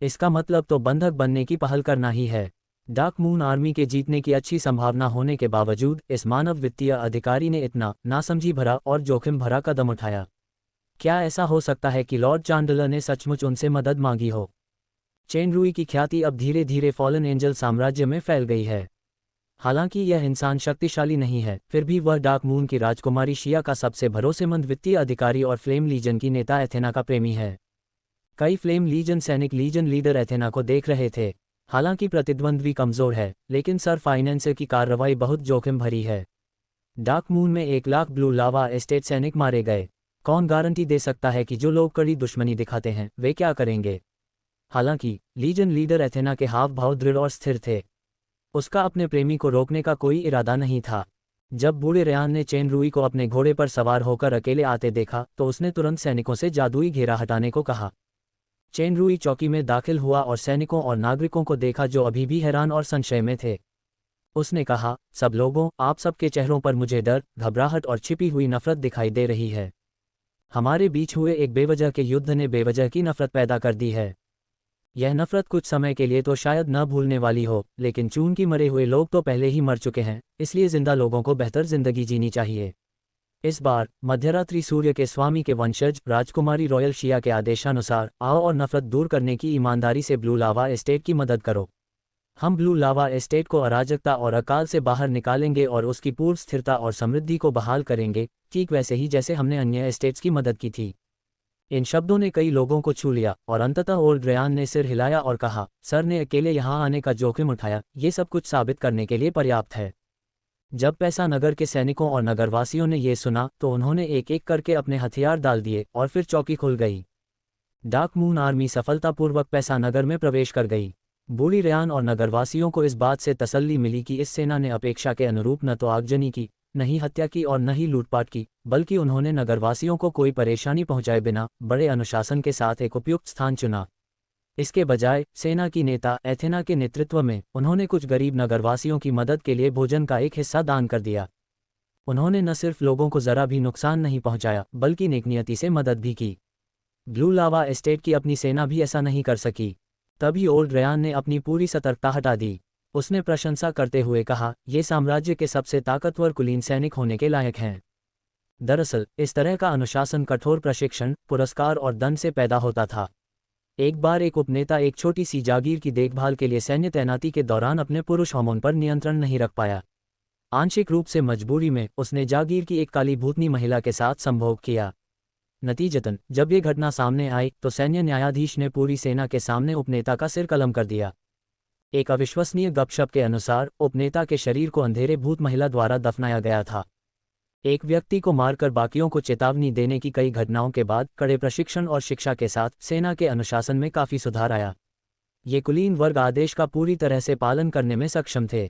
इसका मतलब तो बंधक बनने की पहल करना ही है। डार्क मून आर्मी के जीतने की अच्छी संभावना होने के बावजूद इस मानव वित्तीय अधिकारी ने इतना नासमझी भरा और जोखिम भरा कदम उठाया। क्या ऐसा हो सकता है कि लॉर्ड चांडलर ने सचमुच उनसे मदद मांगी हो? चेन रूई की ख्याति अब धीरे धीरे फॉलन एंजल साम्राज्य में फैल गई है। हालांकि यह इंसान शक्तिशाली नहीं है, फिर भी वह डार्क मून की राजकुमारी शिया का सबसे भरोसेमंद वित्तीय अधिकारी और फ्लेम लीजन की नेता एथेना का प्रेमी है। कई फ्लेम लीजन सैनिक लीजन लीडर एथेना को देख रहे थे। हालांकि प्रतिद्वंद्वी कमजोर है, लेकिन सर फाइनेंसर की कार्रवाई बहुत जोखिम भरी है। डार्क मून में 1 लाख ब्लू लावा एस्टेट सैनिक मारे गए। कौन गारंटी दे सकता है कि जो लोग कड़ी दुश्मनी दिखाते हैं वे क्या करेंगे? हालांकि लीजन लीडर एथेना के हाव भाव दृढ़ और स्थिर थे। उसका अपने प्रेमी को रोकने का कोई इरादा नहीं था। जब बूढ़े रेयान ने चेन रुई को अपने घोड़े पर सवार होकर अकेले आते देखा तो उसने तुरंत सैनिकों से जादुई घेरा हटाने को कहा। चेन रुई चौकी में दाखिल हुआ और सैनिकों और नागरिकों को देखा जो अभी भी हैरान और संशय में थे। उसने कहा, सब लोगों, आप सबके चेहरों पर मुझे डर, घबराहट और छिपी हुई नफरत दिखाई दे रही है। हमारे बीच हुए एक बेवजह के युद्ध ने बेवजह की नफरत पैदा कर दी है। यह नफरत कुछ समय के लिए तो शायद न भूलने वाली हो, लेकिन चूंकि मरे हुए लोग तो पहले ही मर चुके हैं, इसलिए जिंदा लोगों को बेहतर जिंदगी जीनी चाहिए। इस बार मध्यरात्रि सूर्य के स्वामी के वंशज राजकुमारी रॉयल शिया के आदेशानुसार आओ और नफरत दूर करने की ईमानदारी से ब्लू लावा एस्टेट की मदद करो। हम ब्लू लावा एस्टेट को अराजकता और अकाल से बाहर निकालेंगे और उसकी पूर्व स्थिरता और समृद्धि को बहाल करेंगे, ठीक वैसे ही जैसे हमने अन्य एस्टेट्स की मदद की थी। इन शब्दों ने कई लोगों को छू लिया और अंततः ओल्ड रेयान ने सिर हिलाया और कहा, सर ने अकेले यहाँ आने का जोखिम उठाया, ये सब कुछ साबित करने के लिए पर्याप्त है। जब पैसा नगर के सैनिकों और नगरवासियों ने ये सुना तो उन्होंने एक एक करके अपने हथियार डाल दिए और फिर चौकी खुल गई। डार्क मून आर्मी सफलतापूर्वक पैसा नगर में प्रवेश कर गई। बूढ़ी रेयान और नगरवासियों को इस बात से तसल्ली मिली कि इस सेना ने अपेक्षा के अनुरूप न तो आगजनी की, न ही हत्या की और न ही लूटपाट की, बल्कि उन्होंने नगरवासियों को कोई परेशानी पहुंचाए बिना बड़े अनुशासन के साथ एक उपयुक्त स्थान चुना। इसके बजाय सेना की नेता एथेना के नेतृत्व में उन्होंने कुछ गरीब नगरवासियों की मदद के लिए भोजन का एक हिस्सा दान कर दिया। उन्होंने न सिर्फ लोगों को जरा भी नुकसान नहीं पहुंचाया, बल्कि नेकनियति से मदद भी की। ब्लू लावा एस्टेट की अपनी सेना भी ऐसा नहीं कर सकी। तभी ओल्ड रेयान ने अपनी पूरी सतर्कता हटा दी। उसने प्रशंसा करते हुए कहा, ये साम्राज्य के सबसे ताकतवर कुलीन सैनिक होने के लायक हैं। दरअसल इस तरह का अनुशासन कठोर प्रशिक्षण, पुरस्कार और दंड से पैदा होता था। एक बार एक उपनेता एक छोटी सी जागीर की देखभाल के लिए सैन्य तैनाती के दौरान अपने पुरुष हार्मोन पर नियंत्रण नहीं रख पाया। आंशिक रूप से मजबूरी में उसने जागीर की एक काली भूतनी महिला के साथ संभोग किया। नतीजतन जब ये घटना सामने आई तो सैन्य न्यायाधीश ने पूरी सेना के सामने उपनेता का सिर कलम कर दिया। एक अविश्वसनीय गपशप के अनुसार उपनेता के शरीर को अंधेरे भूत महिला द्वारा दफनाया गया था। एक व्यक्ति को मारकर बाकियों को चेतावनी देने की कई घटनाओं के बाद कड़े प्रशिक्षण और शिक्षा के साथ सेना के अनुशासन में काफी सुधार आया। ये कुलीन वर्ग आदेश का पूरी तरह से पालन करने में सक्षम थे।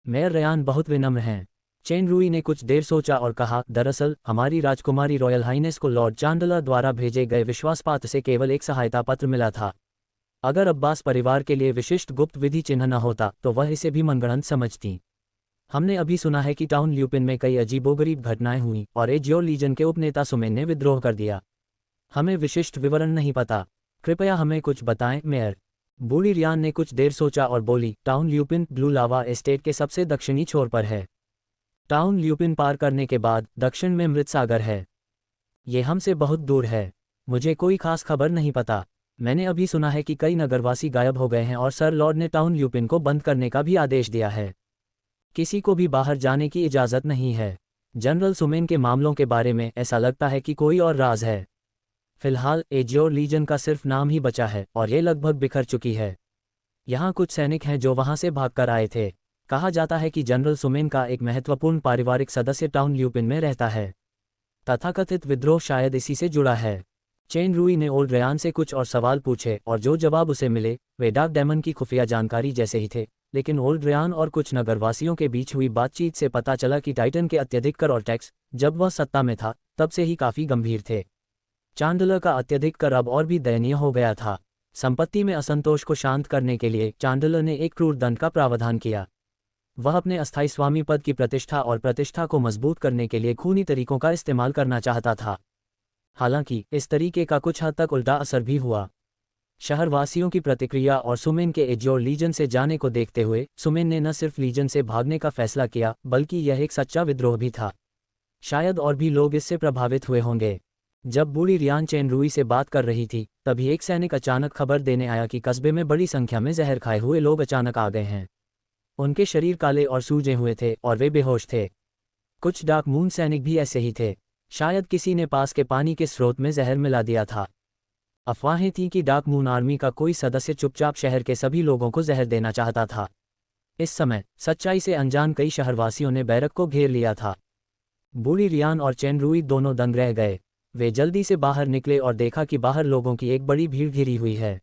मेयर रेयान बहुत विनम्र हैं। चेन रुई ने कुछ देर सोचा और कहा, दरअसल हमारी राजकुमारी रॉयल हाइनेस को लॉर्ड चांडलर द्वारा भेजे गए विश्वासपात्र से केवल एक सहायता पत्र मिला था। अगर अब्बास परिवार के लिए विशिष्ट गुप्त विधि चिन्ह न होता तो वह इसे भी मनगढ़ंत समझती। हमने अभी सुना है कि टाउन ल्यूपिन में कई अजीबोगरीब घटनाएं हुई और एजियोर लीजन के उपनेता सुमेन ने विद्रोह कर दिया। हमें विशिष्ट विवरण नहीं पता, कृपया हमें कुछ बताएं मेयर। बूढ़ी रियान ने कुछ देर सोचा और बोली, town lupin blue lava estate के सबसे दक्षिणी छोर पर है। टाउन ल्यूपिन पार करने के बाद दक्षिण में मृत सागर है। ये हमसे बहुत दूर है। मुझे कोई खास खबर नहीं पता। मैंने अभी सुना है कि कई नगरवासी गायब हो गए हैं और सर लॉर्ड ने टाउन ल्यूपिन को बंद करने का भी आदेश दिया है। किसी को भी बाहर जाने की इजाज़त नहीं है। जनरल सुमेन के मामलों के बारे में ऐसा लगता है कि कोई और राज है। फिलहाल एजियोर लीजन का सिर्फ नाम ही बचा है और ये लगभग बिखर चुकी है। यहाँ कुछ सैनिक हैं जो वहाँ से भागकर आए थे। कहा जाता है कि जनरल सुमेन का एक महत्वपूर्ण पारिवारिक सदस्य टाउन ल्यूपिन में रहता है। तथाकथित विद्रोह शायद इसी से जुड़ा है। चेन रुई ने ओल्ड रेयान से कुछ और सवाल पूछे और जो जवाब उसे मिले वे डार्क डेमन की खुफिया जानकारी जैसे ही थे, लेकिन ओल्ड रेयान और कुछ नगरवासियों के बीच हुई बातचीत से पता चला कि टाइटन के अत्यधिक कर और टैक्स जब वह सत्ता में था तब से ही काफ़ी गंभीर थे। चांडलर का अत्यधिक कर अब और भी दयनीय हो गया था। संपत्ति में असंतोष को शांत करने के लिए चांडलर ने एक क्रूर दंड का प्रावधान किया। वह अपने अस्थायी स्वामी पद की प्रतिष्ठा और प्रतिष्ठा को मजबूत करने के लिए खूनी तरीकों का इस्तेमाल करना चाहता था। हालांकि इस तरीके का कुछ हद तक उल्टा असर भी हुआ। शहरवासियों की प्रतिक्रिया और सुमेन के एजियोर लीजन से जाने को देखते हुए सुमेन ने न सिर्फ लीजन से भागने का फैसला किया बल्कि यह एक सच्चा विद्रोह भी था। शायद और भी लोग इससे प्रभावित हुए होंगे। जब बूढ़ी रियान चेन रुई से बात कर रही थी तभी एक सैनिक अचानक खबर देने आया कि कस्बे में बड़ी संख्या में जहर खाए हुए लोग अचानक आ गए हैं। उनके शरीर काले और सूजे हुए थे और वे बेहोश थे। कुछ डार्क मून सैनिक भी ऐसे ही थे। शायद किसी ने पास के पानी के स्रोत में जहर मिला दिया था। अफवाहें थीं कि डार्क मून आर्मी का कोई सदस्य चुपचाप शहर के सभी लोगों को जहर देना चाहता था। इस समय सच्चाई से अनजान कई शहरवासियों ने बैरक को घेर लिया था। बूढ़ी रियान और चेन रुई दोनों दंग रह गए। वे जल्दी से बाहर निकले और देखा कि बाहर लोगों की एक बड़ी भीड़ घिरी हुई है।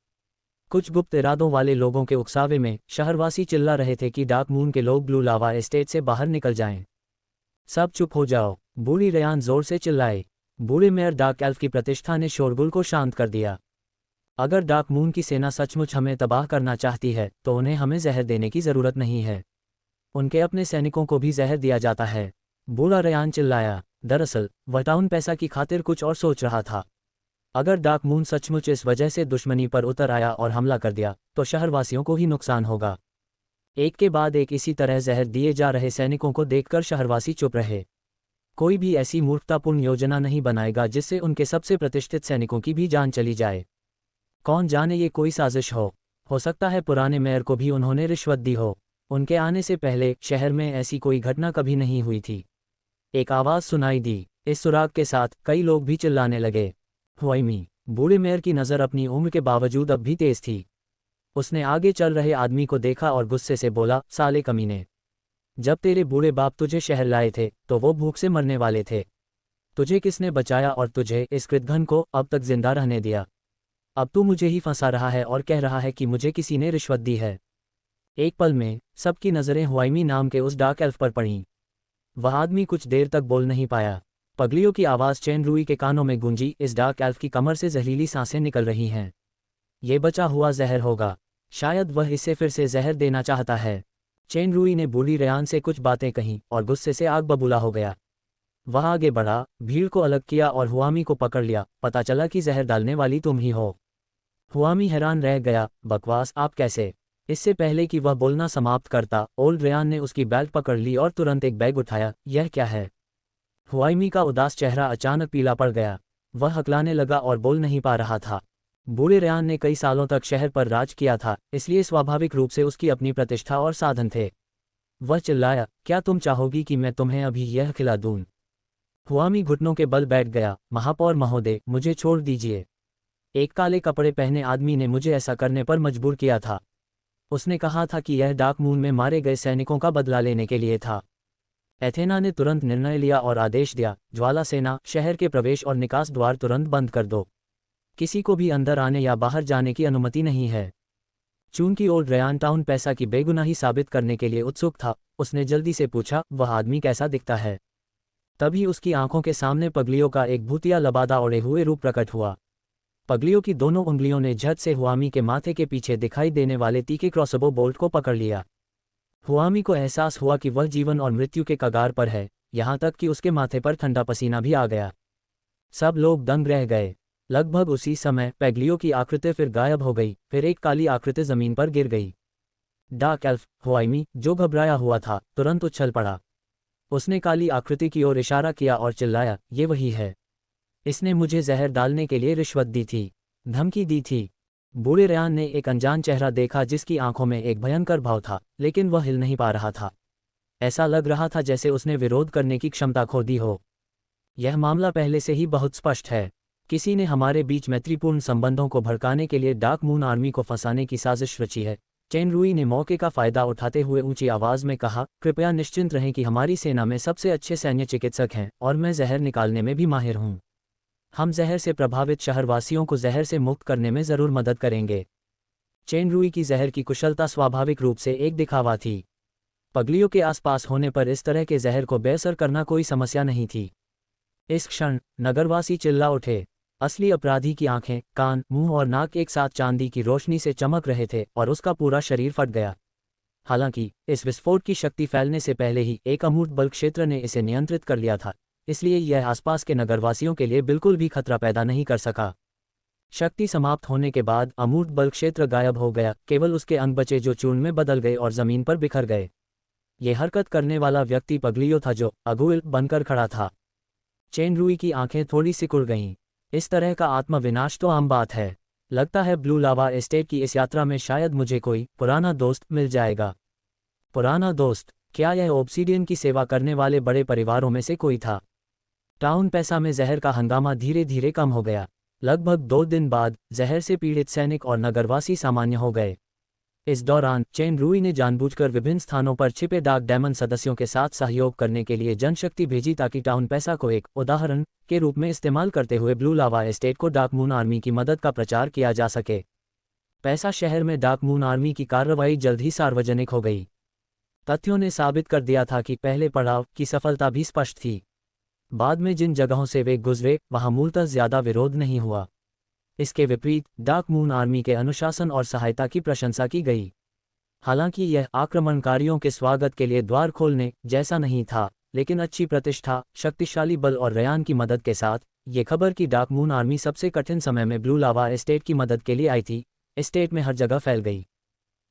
कुछ गुप्त इरादों वाले लोगों के उकसावे में शहरवासी चिल्ला रहे थे कि डार्क मून के लोग ब्लू लावा एस्टेट से बाहर निकल जाएं। सब चुप हो जाओ, बूढ़ी रेयान जोर से चिल्लाए। बूढ़े मेयर डार्क एल्फ की प्रतिष्ठा ने शोरगुल को शांत कर दिया। अगर डार्क मून की सेना सचमुच हमें तबाह करना चाहती है तो उन्हें हमें जहर देने की ज़रूरत नहीं है। उनके अपने सैनिकों को भी जहर दिया जाता है। बूढ़ा रेयान चिल्लाया। दरअसल वह टाउन पैसा की खातिर कुछ और सोच रहा था। अगर डार्क मून सचमुच इस वजह से दुश्मनी पर उतर आया और हमला कर दिया तो शहरवासियों को ही नुकसान होगा। एक के बाद एक इसी तरह जहर दिए जा रहे सैनिकों को देखकर शहरवासी चुप रहे। कोई भी ऐसी मूर्खतापूर्ण योजना नहीं बनाएगा जिससे उनके सबसे प्रतिष्ठित सैनिकों की भी जान चली जाए। कौन जाने ये कोई साजिश हो सकता है पुराने मेयर को भी उन्होंने रिश्वत दी हो। उनके आने से पहले शहर में ऐसी कोई घटना कभी नहीं हुई थी। एक आवाज़ सुनाई दी। इस सुराग के साथ कई लोग भी चिल्लाने लगे। हुआइमी। बूढ़े मेयर की नज़र अपनी उम्र के बावजूद अब भी तेज थी। उसने आगे चल रहे आदमी को देखा और गुस्से से बोला, साले कमीने, जब तेरे बूढ़े बाप तुझे शहर लाए थे तो वो भूख से मरने वाले थे। तुझे किसने बचाया और तुझे, इस कृतघ्न को, अब तक जिंदा रहने दिया? अब तू मुझे ही फंसा रहा है और कह रहा है कि मुझे किसी ने रिश्वत दी है। एक पल में सबकी नज़रें हुआइमी नाम के उस डार्क एल्फ पर पड़ीं। वह आदमी कुछ देर तक बोल नहीं पाया। पगलियों की आवाज़ चेन रूई के कानों में गूंजी। इस डार्क एल्फ की कमर से जहरीली सांसें निकल रही हैं। ये बचा हुआ जहर होगा। शायद वह इसे फिर से जहर देना चाहता है। चेन रूई ने बूढ़ी रेयान से कुछ बातें कहीं और गुस्से से आग बबूला हो गया। वह आगे बढ़ा, भीड़ को अलग किया और हुआमी को पकड़ लिया। पता चला कि जहर डालने वाली तुम ही हो। हुआमी हैरान रह गया। बकवास, आप कैसे? इससे पहले कि वह बोलना समाप्त करता, ओल्ड रेयान ने उसकी बेल्ट पकड़ ली और तुरंत एक बैग उठाया। यह क्या है? हुआइमी का उदास चेहरा अचानक पीला पड़ गया। वह हकलाने लगा और बोल नहीं पा रहा था। बूढ़े रेयान ने कई सालों तक शहर पर राज किया था, इसलिए स्वाभाविक रूप से उसकी अपनी प्रतिष्ठा और साधन थे। वह चिल्लाया, क्या तुम चाहोगी कि मैं तुम्हें अभी यह खिला दूं? हुआमी घुटनों के बल बैठ गया। महापौर महोदय, मुझे छोड़ दीजिए। एक काले कपड़े पहने आदमी ने मुझे ऐसा करने पर मजबूर किया था। उसने कहा था कि यह डार्क मून में मारे गए सैनिकों का बदला लेने के लिए था। एथेना ने तुरंत निर्णय लिया और आदेश दिया, ज्वाला सेना, शहर के प्रवेश और निकास द्वार तुरंत बंद कर दो। किसी को भी अंदर आने या बाहर जाने की अनुमति नहीं है। चूंकि ओल्ड रेयान टाउन पैसा की बेगुनाही साबित करने के लिए उत्सुक था, उसने जल्दी से पूछा, वह आदमी कैसा दिखता है? तभी उसकी आंखों के सामने पगलियों का एक भूतिया लबादा ओढ़े हुए रूप प्रकट हुआ। पगलियों की दोनों उंगलियों ने झट से हुआमी के माथे के पीछे दिखाई देने वाले तीखे क्रॉसबो बोल्ट को पकड़ लिया। हुआमी को एहसास हुआ कि वह जीवन और मृत्यु के कगार पर है, यहाँ तक कि उसके माथे पर ठंडा पसीना भी आ गया। सब लोग दंग रह गए। लगभग उसी समय पेगलियो की आकृति फिर गायब हो गई। फिर एक काली आकृति जमीन पर गिर गई। डार्क एल्फ हुआइमी, जो घबराया हुआ था, तुरंत उछल पड़ा। उसने काली आकृति की ओर इशारा किया और चिल्लाया, ये वही है। इसने मुझे जहर डालने के लिए रिश्वत दी थी, धमकी दी थी। बूढ़े रेयान ने एक अनजान चेहरा देखा जिसकी आंखों में एक भयंकर भाव था, लेकिन वह हिल नहीं पा रहा था। ऐसा लग रहा था जैसे उसने विरोध करने की क्षमता खो दी हो। यह मामला पहले से ही बहुत स्पष्ट है। किसी ने हमारे बीच मैत्रीपूर्ण संबंधों को भड़काने के लिए डार्क मून आर्मी को फंसाने की साजिश रची है। चेन रूई ने मौके का फायदा उठाते हुए ऊंची आवाज में कहा, कृपया निश्चिंत रहें कि हमारी सेना में सबसे अच्छे सैन्य चिकित्सक हैं और मैं जहर निकालने में भी माहिर हूं। हम जहर से प्रभावित शहरवासियों को जहर से मुक्त करने में जरूर मदद करेंगे। चेन रूई की जहर की कुशलता स्वाभाविक रूप से एक दिखावा थी। पगलियों के आसपास होने पर इस तरह के जहर को बेअसर करना कोई समस्या नहीं थी। इस क्षण नगरवासी चिल्ला उठे। असली अपराधी की आंखें, कान, मुंह और नाक एक साथ चांदी की रोशनी से चमक रहे थे और उसका पूरा शरीर फट गया। हालांकि इस विस्फोट की शक्ति फैलने से पहले ही एक अमूर्त बल क्षेत्र ने इसे नियंत्रित कर लिया था, इसलिए यह आसपास के नगरवासियों के लिए बिल्कुल भी खतरा पैदा नहीं कर सका। शक्ति समाप्त होने के बाद अमूर्त बल क्षेत्र गायब हो गया। केवल उसके अंग बचे जो चूर्ण में बदल गए और जमीन पर बिखर गए। ये हरकत करने वाला व्यक्ति पगलियो था, जो अगुइल बनकर खड़ा था। चेन रूई की आंखें थोड़ी सिकुड़ गईं। इस तरह का आत्मविनाश तो आम बात है। लगता है ब्लू लावा एस्टेट की इस यात्रा में शायद मुझे कोई पुराना दोस्त मिल जाएगा। पुराना दोस्त? क्या यह ओब्सीडियन की सेवा करने वाले बड़े परिवारों में से कोई था? टाउन पैसा में जहर का हंगामा धीरे धीरे कम हो गया। लगभग 2 दिन बाद जहर से पीड़ित सैनिक और नगरवासी सामान्य हो गए। इस दौरान चेन रूई ने जानबूझकर विभिन्न स्थानों पर छिपे डार्क डेमन सदस्यों के साथ सहयोग करने के लिए जनशक्ति भेजी ताकि टाउन पैसा को एक उदाहरण के रूप में इस्तेमाल करते हुए ब्लू लावा एस्टेट को डार्क मून आर्मी की मदद का प्रचार किया जा सके। पैसा शहर में डार्क मून आर्मी की कार्रवाई जल्द ही सार्वजनिक हो गई। तथ्यों ने साबित कर दिया था कि पहले पड़ाव की सफलता भी स्पष्ट थी। बाद में जिन जगहों से वे गुजरे वहां मूलतः ज्यादा विरोध नहीं हुआ। इसके विपरीत डार्क मून आर्मी के अनुशासन और सहायता की प्रशंसा की गई। हालांकि यह आक्रमणकारियों के स्वागत के लिए द्वार खोलने जैसा नहीं था, लेकिन अच्छी प्रतिष्ठा, शक्तिशाली बल और रयान की मदद के साथ ये खबर कि डार्क मून आर्मी सबसे कठिन समय में ब्लू लावा एस्टेट की मदद के लिए आई थी, एस्टेट में हर जगह फैल गई।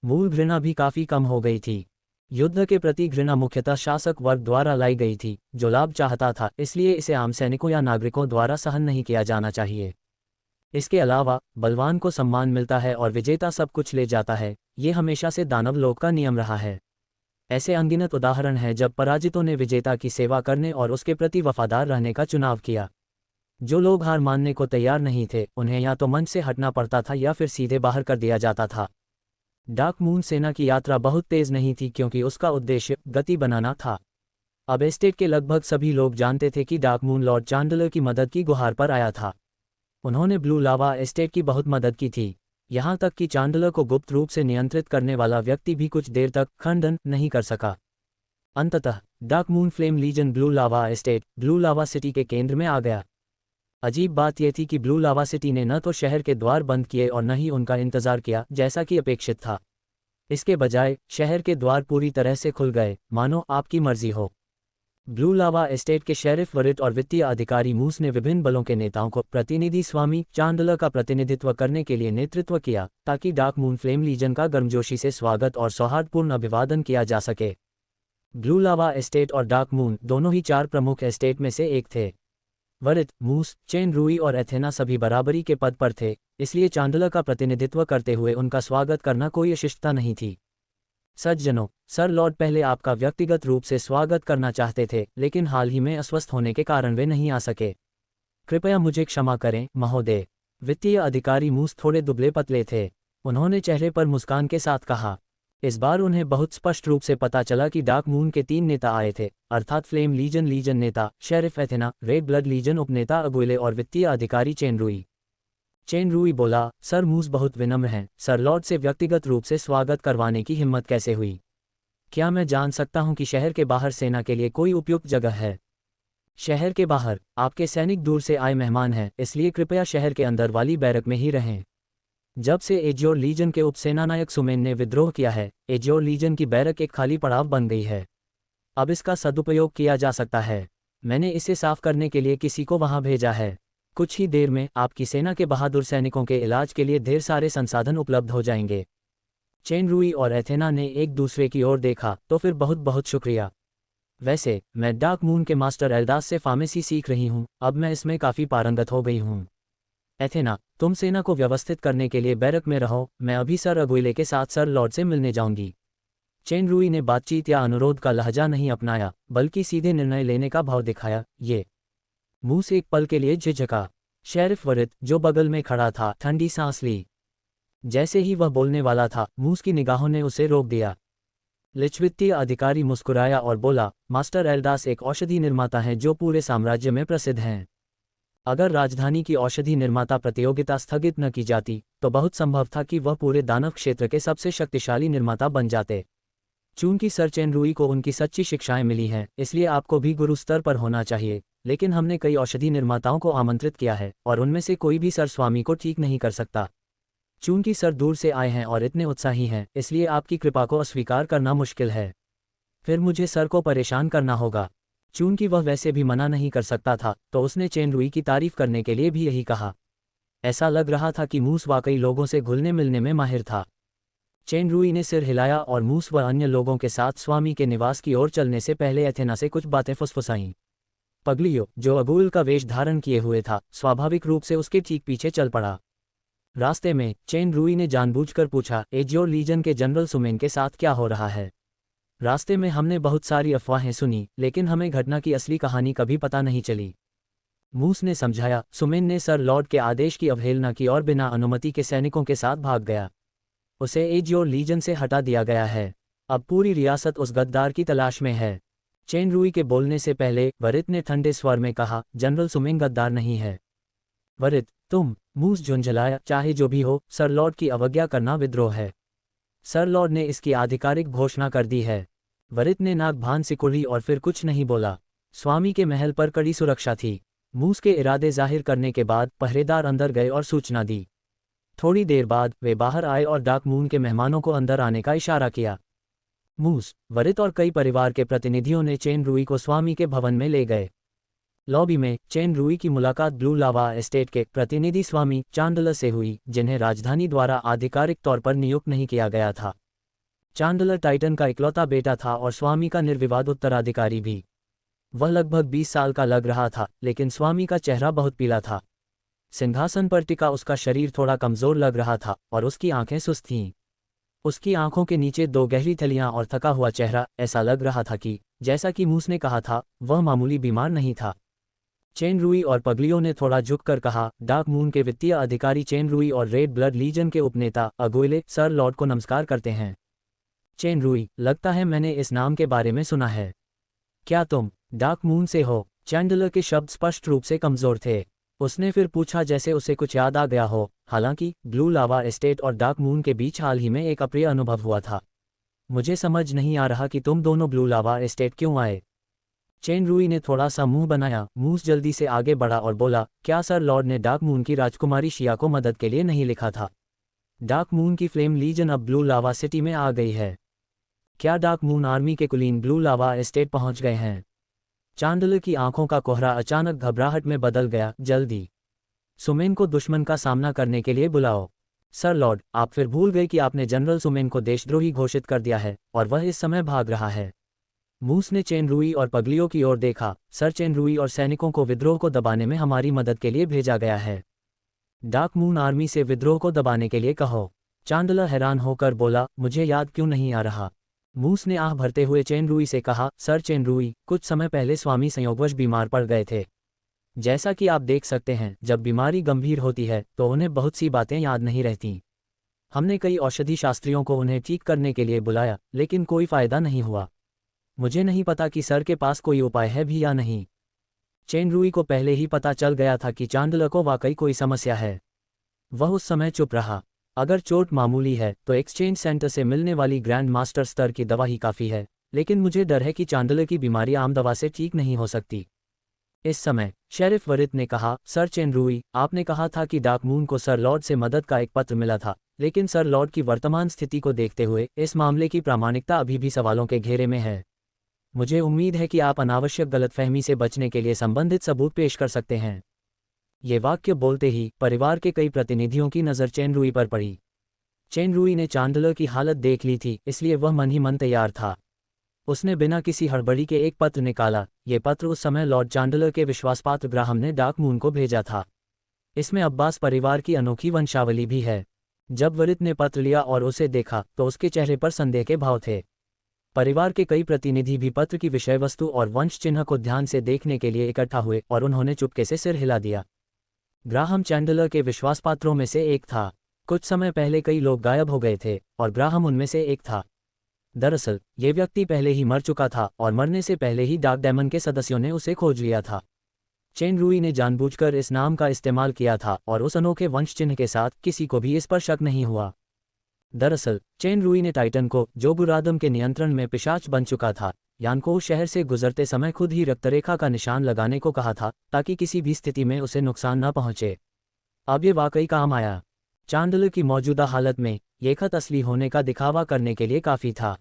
मूल घृणा भी काफी कम हो गई थी। युद्ध के प्रति घृणा मुख्यतः शासक वर्ग द्वारा लाई गई थी, जो लाभ चाहता था, इसलिए इसे आम सैनिकों या नागरिकों द्वारा सहन नहीं किया जाना चाहिए। इसके अलावा बलवान को सम्मान मिलता है और विजेता सब कुछ ले जाता है, ये हमेशा से दानव लोक का नियम रहा है। ऐसे अनगिनत उदाहरण हैं जब पराजितों ने विजेता की सेवा करने और उसके प्रति वफादार रहने का चुनाव किया। जो लोग हार मानने को तैयार नहीं थे, उन्हें या तो मंच से हटना पड़ता था या फिर सीधे बाहर कर दिया जाता था। डार्क मून सेना की यात्रा बहुत तेज नहीं थी क्योंकि उसका उद्देश्य गति बनाना था। अब एस्टेट के लगभग सभी लोग जानते थे कि डार्क मून लॉर्ड चांडलर की मदद की गुहार पर आया था। उन्होंने ब्लू लावा एस्टेट की बहुत मदद की थी, यहाँ तक कि चांडलर को गुप्त रूप से नियंत्रित करने वाला व्यक्ति भी कुछ देर तक खंडन नहीं कर सका। अंततः dark moon flame legion blue lava estate, blue lava city के केंद्र में आ गया। अजीब बात यह थी कि ब्लू लावा सिटी ने न तो शहर के द्वार बंद किए और न ही उनका इंतजार किया जैसा कि अपेक्षित था। इसके बजाय शहर के द्वार पूरी तरह से खुल गए, मानो आपकी मर्जी हो। ब्लू लावा एस्टेट के शेरिफ वरिट और वित्तीय अधिकारी मूस ने विभिन्न बलों के नेताओं को प्रतिनिधि स्वामी चांडलर का प्रतिनिधित्व करने के लिए नेतृत्व किया, ताकि डार्क मून फ्लेम लीजन का गर्मजोशी से स्वागत और सौहार्दपूर्ण अभिवादन किया जा सके। ब्लू लावा एस्टेट और डार्क मून दोनों ही 4 प्रमुख एस्टेट में से एक थे। वरिट, मूस, चेन रूई और एथेना सभी बराबरी के पद पर थे, इसलिए चांडलर का प्रतिनिधित्व करते हुए उनका स्वागत करना कोई अशिष्टता नहीं थी। सज्जनों, सर लॉर्ड पहले आपका व्यक्तिगत रूप से स्वागत करना चाहते थे, लेकिन हाल ही में अस्वस्थ होने के कारण वे नहीं आ सके। कृपया मुझे क्षमा करें, महोदय। वित्तीय अधिकारी मूस थोड़े दुबले पतले थे। उन्होंने चेहरे पर मुस्कान के साथ कहा। इस बार उन्हें बहुत स्पष्ट रूप से पता चला कि डार्क मून के 3 नेता आए थे, अर्थात फ्लेम लीजन नेता Sheriff Athena, red blood legion उपनेता अगुइले और वित्तीय अधिकारी चेन रूई। चेन रूई बोला, सर मूस बहुत विनम्र हैं, सर लॉर्ड से व्यक्तिगत रूप से स्वागत करवाने की हिम्मत कैसे हुई? क्या मैं जान सकता हूं कि शहर के बाहर सेना के लिए कोई उपयुक्त जगह है? शहर के बाहर आपके सैनिक दूर से आए मेहमान हैं, इसलिए कृपया शहर के अंदर वाली बैरक में ही रहें। जब से एजियोर लीजन के उपसेनानायक सुमेन ने विद्रोह किया है, एजियोर लीजन की बैरक एक खाली पड़ाव बन गई है। अब इसका सदुपयोग किया जा सकता है। मैंने इसे साफ करने के लिए किसी को वहां भेजा है। कुछ ही देर में आपकी सेना के बहादुर सैनिकों के इलाज के लिए ढेर सारे संसाधन उपलब्ध हो जाएंगे। चेन रूई और एथेना ने एक दूसरे की ओर देखा, तो फिर बहुत बहुत शुक्रिया। वैसे मैं डार्क मून के मास्टर एल्दास से फार्मेसी सीख रही हूँ, अब मैं इसमें काफ़ी पारंगत हो गई हूँ। एथेना, तुम सेना को व्यवस्थित करने के लिए बैरक में रहो, मैं अभी सर अगुइले के साथ सर लॉर्ड से मिलने जाऊंगी। चेन रूई ने बातचीत या अनुरोध का लहजा नहीं अपनाया, बल्कि सीधे निर्णय लेने का भाव दिखाया। ये मूस एक पल के लिए झिझका। शेरिफ वरिट, जो बगल में खड़ा था, ठंडी सांस ली। जैसे ही वह बोलने वाला था, मूस की निगाहों ने उसे रोक दिया। वित्तीय अधिकारी मुस्कुराया और बोला, मास्टर एल्दास एक औषधि निर्माता हैं जो पूरे साम्राज्य में प्रसिद्ध हैं। अगर राजधानी की औषधि निर्माता प्रतियोगिता स्थगित न की जाती, तो बहुत संभव था कि वह पूरे दानव क्षेत्र के सबसे शक्तिशाली निर्माता बन जाते। चूंकि सर चेन रूई को उनकी सच्ची शिक्षाएं मिली हैं, इसलिए आपको भी गुरु स्तर पर होना चाहिए, लेकिन हमने कई औषधि निर्माताओं को आमंत्रित किया है और उनमें से कोई भी सर स्वामी को ठीक नहीं कर सकता। चूंकि सर दूर से आए हैं और इतने उत्साही हैं, इसलिए आपकी कृपा को अस्वीकार करना मुश्किल है। फिर मुझे सर को परेशान करना होगा। चूंकि वह वैसे भी मना नहीं कर सकता था, तो उसने चेन रूई की तारीफ करने के लिए भी यही कहा। ऐसा लग रहा था कि मूस वाकई लोगों से घुलने मिलने में माहिर था। चेन रूई ने सिर हिलाया और मूस व अन्य लोगों के साथ स्वामी के निवास की ओर चलने से पहले एथेना से कुछ बातें फुसफुसाईं। पगलियो, जो अगुल का वेश धारण किए हुए था, स्वाभाविक रूप से उसके ठीक पीछे चल पड़ा। रास्ते में चेन रूई ने जानबूझकर पूछा, एजियोर लीजन के जनरल सुमेन के साथ क्या हो रहा है? रास्ते में हमने बहुत सारी अफवाहें सुनी, लेकिन हमें घटना की असली कहानी कभी पता नहीं चली। मूस ने समझाया, सुमेन ने सर लॉर्ड के आदेश की अवहेलना की और बिना अनुमति के सैनिकों के साथ भाग गया। उसे एजियोर लीजन से हटा दिया गया है। अब पूरी रियासत उस गद्दार की तलाश में है। चेन रूई के बोलने से पहले वरित ने ठंडे स्वर में कहा, जनरल सुमेन गद्दार नहीं है। वरित, तुम? मूस झुंझलाया, चाहे जो भी हो, सर लॉर्ड की अवज्ञा करना विद्रोह है। सर लॉर्ड ने इसकी आधिकारिक घोषणा कर दी है। वरित ने नाक भान सिकुड़ी और फिर कुछ नहीं बोला। स्वामी के महल पर कड़ी सुरक्षा थी। मूस के इरादे जाहिर करने के बाद पहरेदार अंदर गए और सूचना दी। थोड़ी देर बाद वे बाहर आए और डार्क मून के मेहमानों को अंदर आने का इशारा किया। मूस, वरित और कई परिवार के प्रतिनिधियों ने चेन रूई को स्वामी के भवन में ले गए। लॉबी में चेन रूई की मुलाकात ब्लू लावा एस्टेट के प्रतिनिधि स्वामी चांडलर से हुई, जिन्हें राजधानी द्वारा आधिकारिक तौर पर नियुक्त नहीं किया गया था। चांडलर टाइटन का इकलौता बेटा था और स्वामी का निर्विवाद उत्तराधिकारी भी। वह लगभग 20 साल का लग रहा था, लेकिन स्वामी का चेहरा बहुत पीला था। सिंहासन पर टिका उसका शरीर थोड़ा कमजोर लग रहा था और उसकी आंखें सुस्त थीं। उसकी आंखों के नीचे 2 गहरी थलियां और थका हुआ चेहरा, ऐसा लग रहा था कि, जैसा कि मूस ने कहा था, वह मामूली बीमार नहीं था। चेन रूई और पगलियों ने थोड़ा झुककर कहा, डार्क मून के वित्तीय अधिकारी चेन रूई और रेड ब्लड लीजन के उपनेता अगुइले सर लॉर्ड को नमस्कार करते हैं। चेन रूई, लगता है मैंने इस नाम के बारे में सुना है। क्या तुम डार्क मून से हो? चैंडलर के शब्द स्पष्ट रूप से कमजोर थे। उसने फिर पूछा जैसे उसे कुछ याद आ गया हो। हालांकि ब्लू लावा एस्टेट और डार्क मून के बीच हाल ही में एक अप्रिय अनुभव हुआ था। मुझे समझ नहीं आ रहा कि तुम दोनों ब्लू लावा एस्टेट क्यों आए। चेन रूई ने थोड़ा सा मुंह बनाया। मूस जल्दी से आगे बढ़ा और बोला, क्या सर लॉर्ड ने डार्क मून की राजकुमारी शिया को मदद के लिए नहीं लिखा था? डार्क मून की फ्लेम लीजन अब ब्लू लावा सिटी में आ गई है। क्या डार्क मून आर्मी के कुलीन ब्लू लावा एस्टेट पहुंच गए हैं? चांडलर की आंखों का कोहरा अचानक घबराहट में बदल गया। जल्दी सुमेन को दुश्मन का सामना करने के लिए बुलाओ। सर लॉर्ड, आप फिर भूल गए कि आपने जनरल सुमेन को देशद्रोही घोषित कर दिया है और वह इस समय भाग रहा है। मूस ने चेन रूई और पगलियों की ओर देखा। सर, चेन रूई और सैनिकों को विद्रोह को दबाने में हमारी मदद के लिए भेजा गया है। डार्क मून आर्मी से विद्रोह को दबाने के लिए कहो। चांडलर हैरान होकर बोला, मुझे याद क्यों नहीं आ रहा। मूस ने आह भरते हुए चेन रूई से कहा, सर चेन रूई, कुछ समय पहले स्वामी संयोगवश बीमार पड़ गए थे। जैसा कि आप देख सकते हैं, जब बीमारी गंभीर होती है तो उन्हें बहुत सी बातें याद नहीं रहती। हमने कई औषधि शास्त्रियों को उन्हें ठीक करने के लिए बुलाया, लेकिन कोई फायदा नहीं हुआ। मुझे नहीं पता कि सर के पास कोई उपाय है भी या नहीं। चेन रूई को पहले ही पता चल गया था कि चांडलर को वाकई कोई समस्या है। वह उस समय चुप रहा। अगर चोट मामूली है तो एक्सचेंज सेंटर से मिलने वाली ग्रैंड मास्टर स्तर की दवा ही काफ़ी है, लेकिन मुझे डर है कि चांडलर की बीमारी आम दवा से ठीक नहीं हो सकती। इस समय शेरिफ वरित ने कहा, सर चेन रूई, आपने कहा था कि डार्क मून को सर लॉर्ड से मदद का एक पत्र मिला था, लेकिन सर लॉर्ड की वर्तमान स्थिति को देखते हुए इस मामले की प्रामाणिकता अभी भी सवालों के घेरे में है। मुझे उम्मीद है कि आप अनावश्यक गलतफहमी से बचने के लिए संबंधित सबूत पेश कर सकते हैं। ये वाक्य बोलते ही परिवार के कई प्रतिनिधियों की नज़र चेन रूई पर पड़ी। चेन रूई ने चांडलर की हालत देख ली थी, इसलिए वह मन ही मन तैयार था। उसने बिना किसी हड़बड़ी के एक पत्र निकाला। ये पत्र उस समय लॉर्ड चांडलर के विश्वासपात्र ग्राहम ने डार्क मून को भेजा था। इसमें अब्बास परिवार की अनोखी वंशावली भी है। जब वरित ने पत्र लिया और उसे देखा तो उसके चेहरे पर संदेह के भाव थे। परिवार के कई प्रतिनिधि भी पत्र की विषय वस्तु और वंश चिन्ह को ध्यान से देखने के लिए इकट्ठा हुए और उन्होंने चुपके से सिर हिला दिया। ग्राहम चांडलर के विश्वासपात्रों में से एक था। कुछ समय पहले कई लोग गायब हो गए थे और ग्राहम उनमें से एक था। दरअसल ये व्यक्ति पहले ही मर चुका था और मरने से पहले ही डार्क डेमन के सदस्यों ने उसे खोज लिया था। चेन रूई ने जानबूझकर इस नाम का इस्तेमाल किया था और उस अनोखे वंश चिन्ह के साथ किसी को भी इस पर शक नहीं हुआ। दरअसल चेन रूई ने टाइटन को, जो बुरादम के नियंत्रण में पिशाच बन चुका था, यानको शहर से गुजरते समय खुद ही रक्तरेखा का निशान लगाने को कहा था, ताकि किसी भी स्थिति में उसे नुकसान न पहुंचे। अब ये वाकई काम आया। चांडलर की मौजूदा हालत में ये खत असली होने का दिखावा करने के लिए काफ़ी था।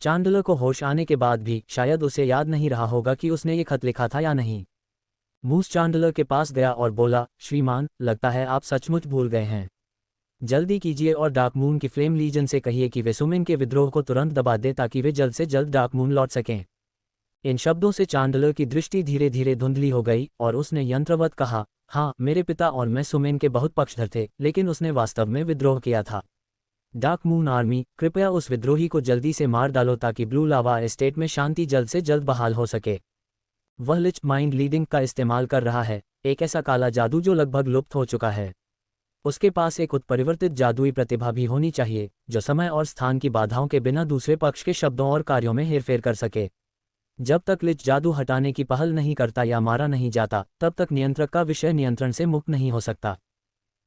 चांडलर को होश आने के बाद भी शायद उसे याद नहीं रहा होगा कि उसने ये खत लिखा था या नहीं। मूस चांडलर के पास गया और बोला, श्रीमान, लगता है आप सचमुच भूल गए हैं। जल्दी कीजिए और डार्क मून की फ्लेम लीजन से कहिए कि वे सुमेन के विद्रोह को तुरंत दबा दे ताकि वे जल्द से जल्द डार्क मून लौट सकें। इन शब्दों से चांडलर की दृष्टि धीरे धीरे धुंधली हो गई और उसने यंत्रवत कहा, हाँ, मेरे पिता और मैं सुमेन के बहुत पक्षधर थे, लेकिन उसने वास्तव में विद्रोह किया था। डार्क मून आर्मी, कृपया उस विद्रोही को जल्दी से मार डालो ताकि ब्लू लावा एस्टेट में शांति जल्द से जल्द बहाल हो सके। वह लिच माइंड लीडिंग का इस्तेमाल कर रहा है, एक ऐसा काला जादू जो लगभग लुप्त हो चुका है। उसके पास एक उत्परिवर्तित जादुई प्रतिभा भी होनी चाहिए जो समय और स्थान की बाधाओं के बिना दूसरे पक्ष के शब्दों और कार्यों में हेरफेर कर सके। जब तक लिच जादू हटाने की पहल नहीं करता या मारा नहीं जाता, तब तक नियंत्रक का विषय नियंत्रण से मुक्त नहीं हो सकता।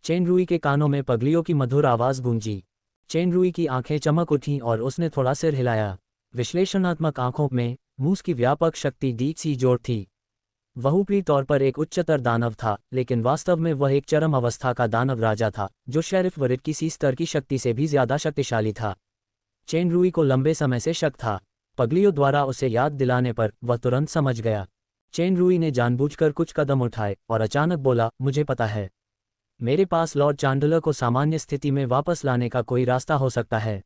चेन रुई के कानों में पगलियों की मधुर आवाज़ गूंजी। चेन रुई की आंखें चमक उठीं और उसने थोड़ा सिर हिलाया। विश्लेषणात्मक आंखों में मूस की व्यापक शक्ति डीप सी जोर थी। वह ऊपरी तौर पर एक उच्चतर दानव था, लेकिन वास्तव में वह एक चरम अवस्था का दानव राजा था, जो शेरिफ वरिट की सी स्तर की शक्ति से भी ज्यादा शक्तिशाली था। चेन रुई को लंबे समय से शक था। पगलियों द्वारा उसे याद दिलाने पर वह तुरंत समझ गया। चेन रुई ने जानबूझकर कुछ कदम उठाए और अचानक बोला, मुझे पता है। मेरे पास लॉर्ड चांडलर को सामान्य स्थिति में वापस लाने का कोई रास्ता हो सकता है।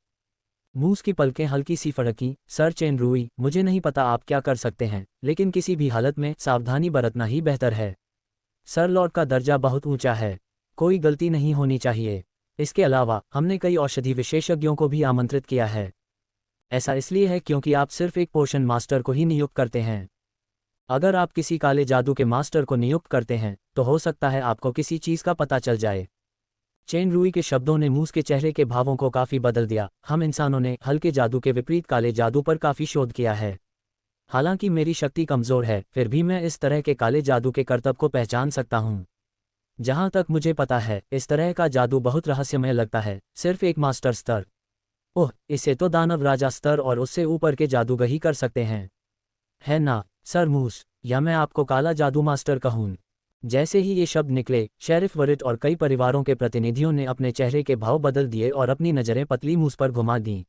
मूस की पलकें हल्की सी फड़कीं। सर चेन रुई, मुझे नहीं पता आप क्या कर सकते हैं, लेकिन किसी भी हालत में सावधानी बरतना ही बेहतर है। सर लॉर्ड का दर्जा बहुत ऊंचा है, कोई गलती नहीं होनी चाहिए। इसके अलावा हमने कई औषधि विशेषज्ञों को भी आमंत्रित किया है। ऐसा इसलिए है क्योंकि आप सिर्फ एक पोशन मास्टर को ही नियुक्त करते हैं। अगर आप किसी काले जादू के मास्टर को नियुक्त करते हैं तो हो सकता है आपको किसी चीज़ का पता चल जाए। चेन रुई के शब्दों ने मूस के चेहरे के भावों को काफी बदल दिया। हम इंसानों ने हल्के जादू के विपरीत काले जादू पर काफी शोध किया है। हालांकि मेरी शक्ति कमजोर है, फिर भी मैं इस तरह के काले जादू के करतब को पहचान सकता हूं। जहां तक मुझे पता है, इस तरह का जादू बहुत रहस्यमय लगता है, सिर्फ एक मास्टर स्तर। ओह, इसे तो दानव राजा स्तर और उससे ऊपर के जादूगर ही कर सकते हैं, है ना सर मूस? या मैं आपको काला जादू मास्टर कहूं? जैसे ही ये शब्द निकले, शेरिफ वरिट और कई परिवारों के प्रतिनिधियों ने अपने चेहरे के भाव बदल दिए और अपनी नज़रें पतली मूस पर घुमा दीं।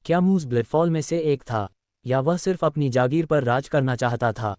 क्या मूस ब्लिडफॉल में से एक था, या वह सिर्फ अपनी जागीर पर राज करना चाहता था?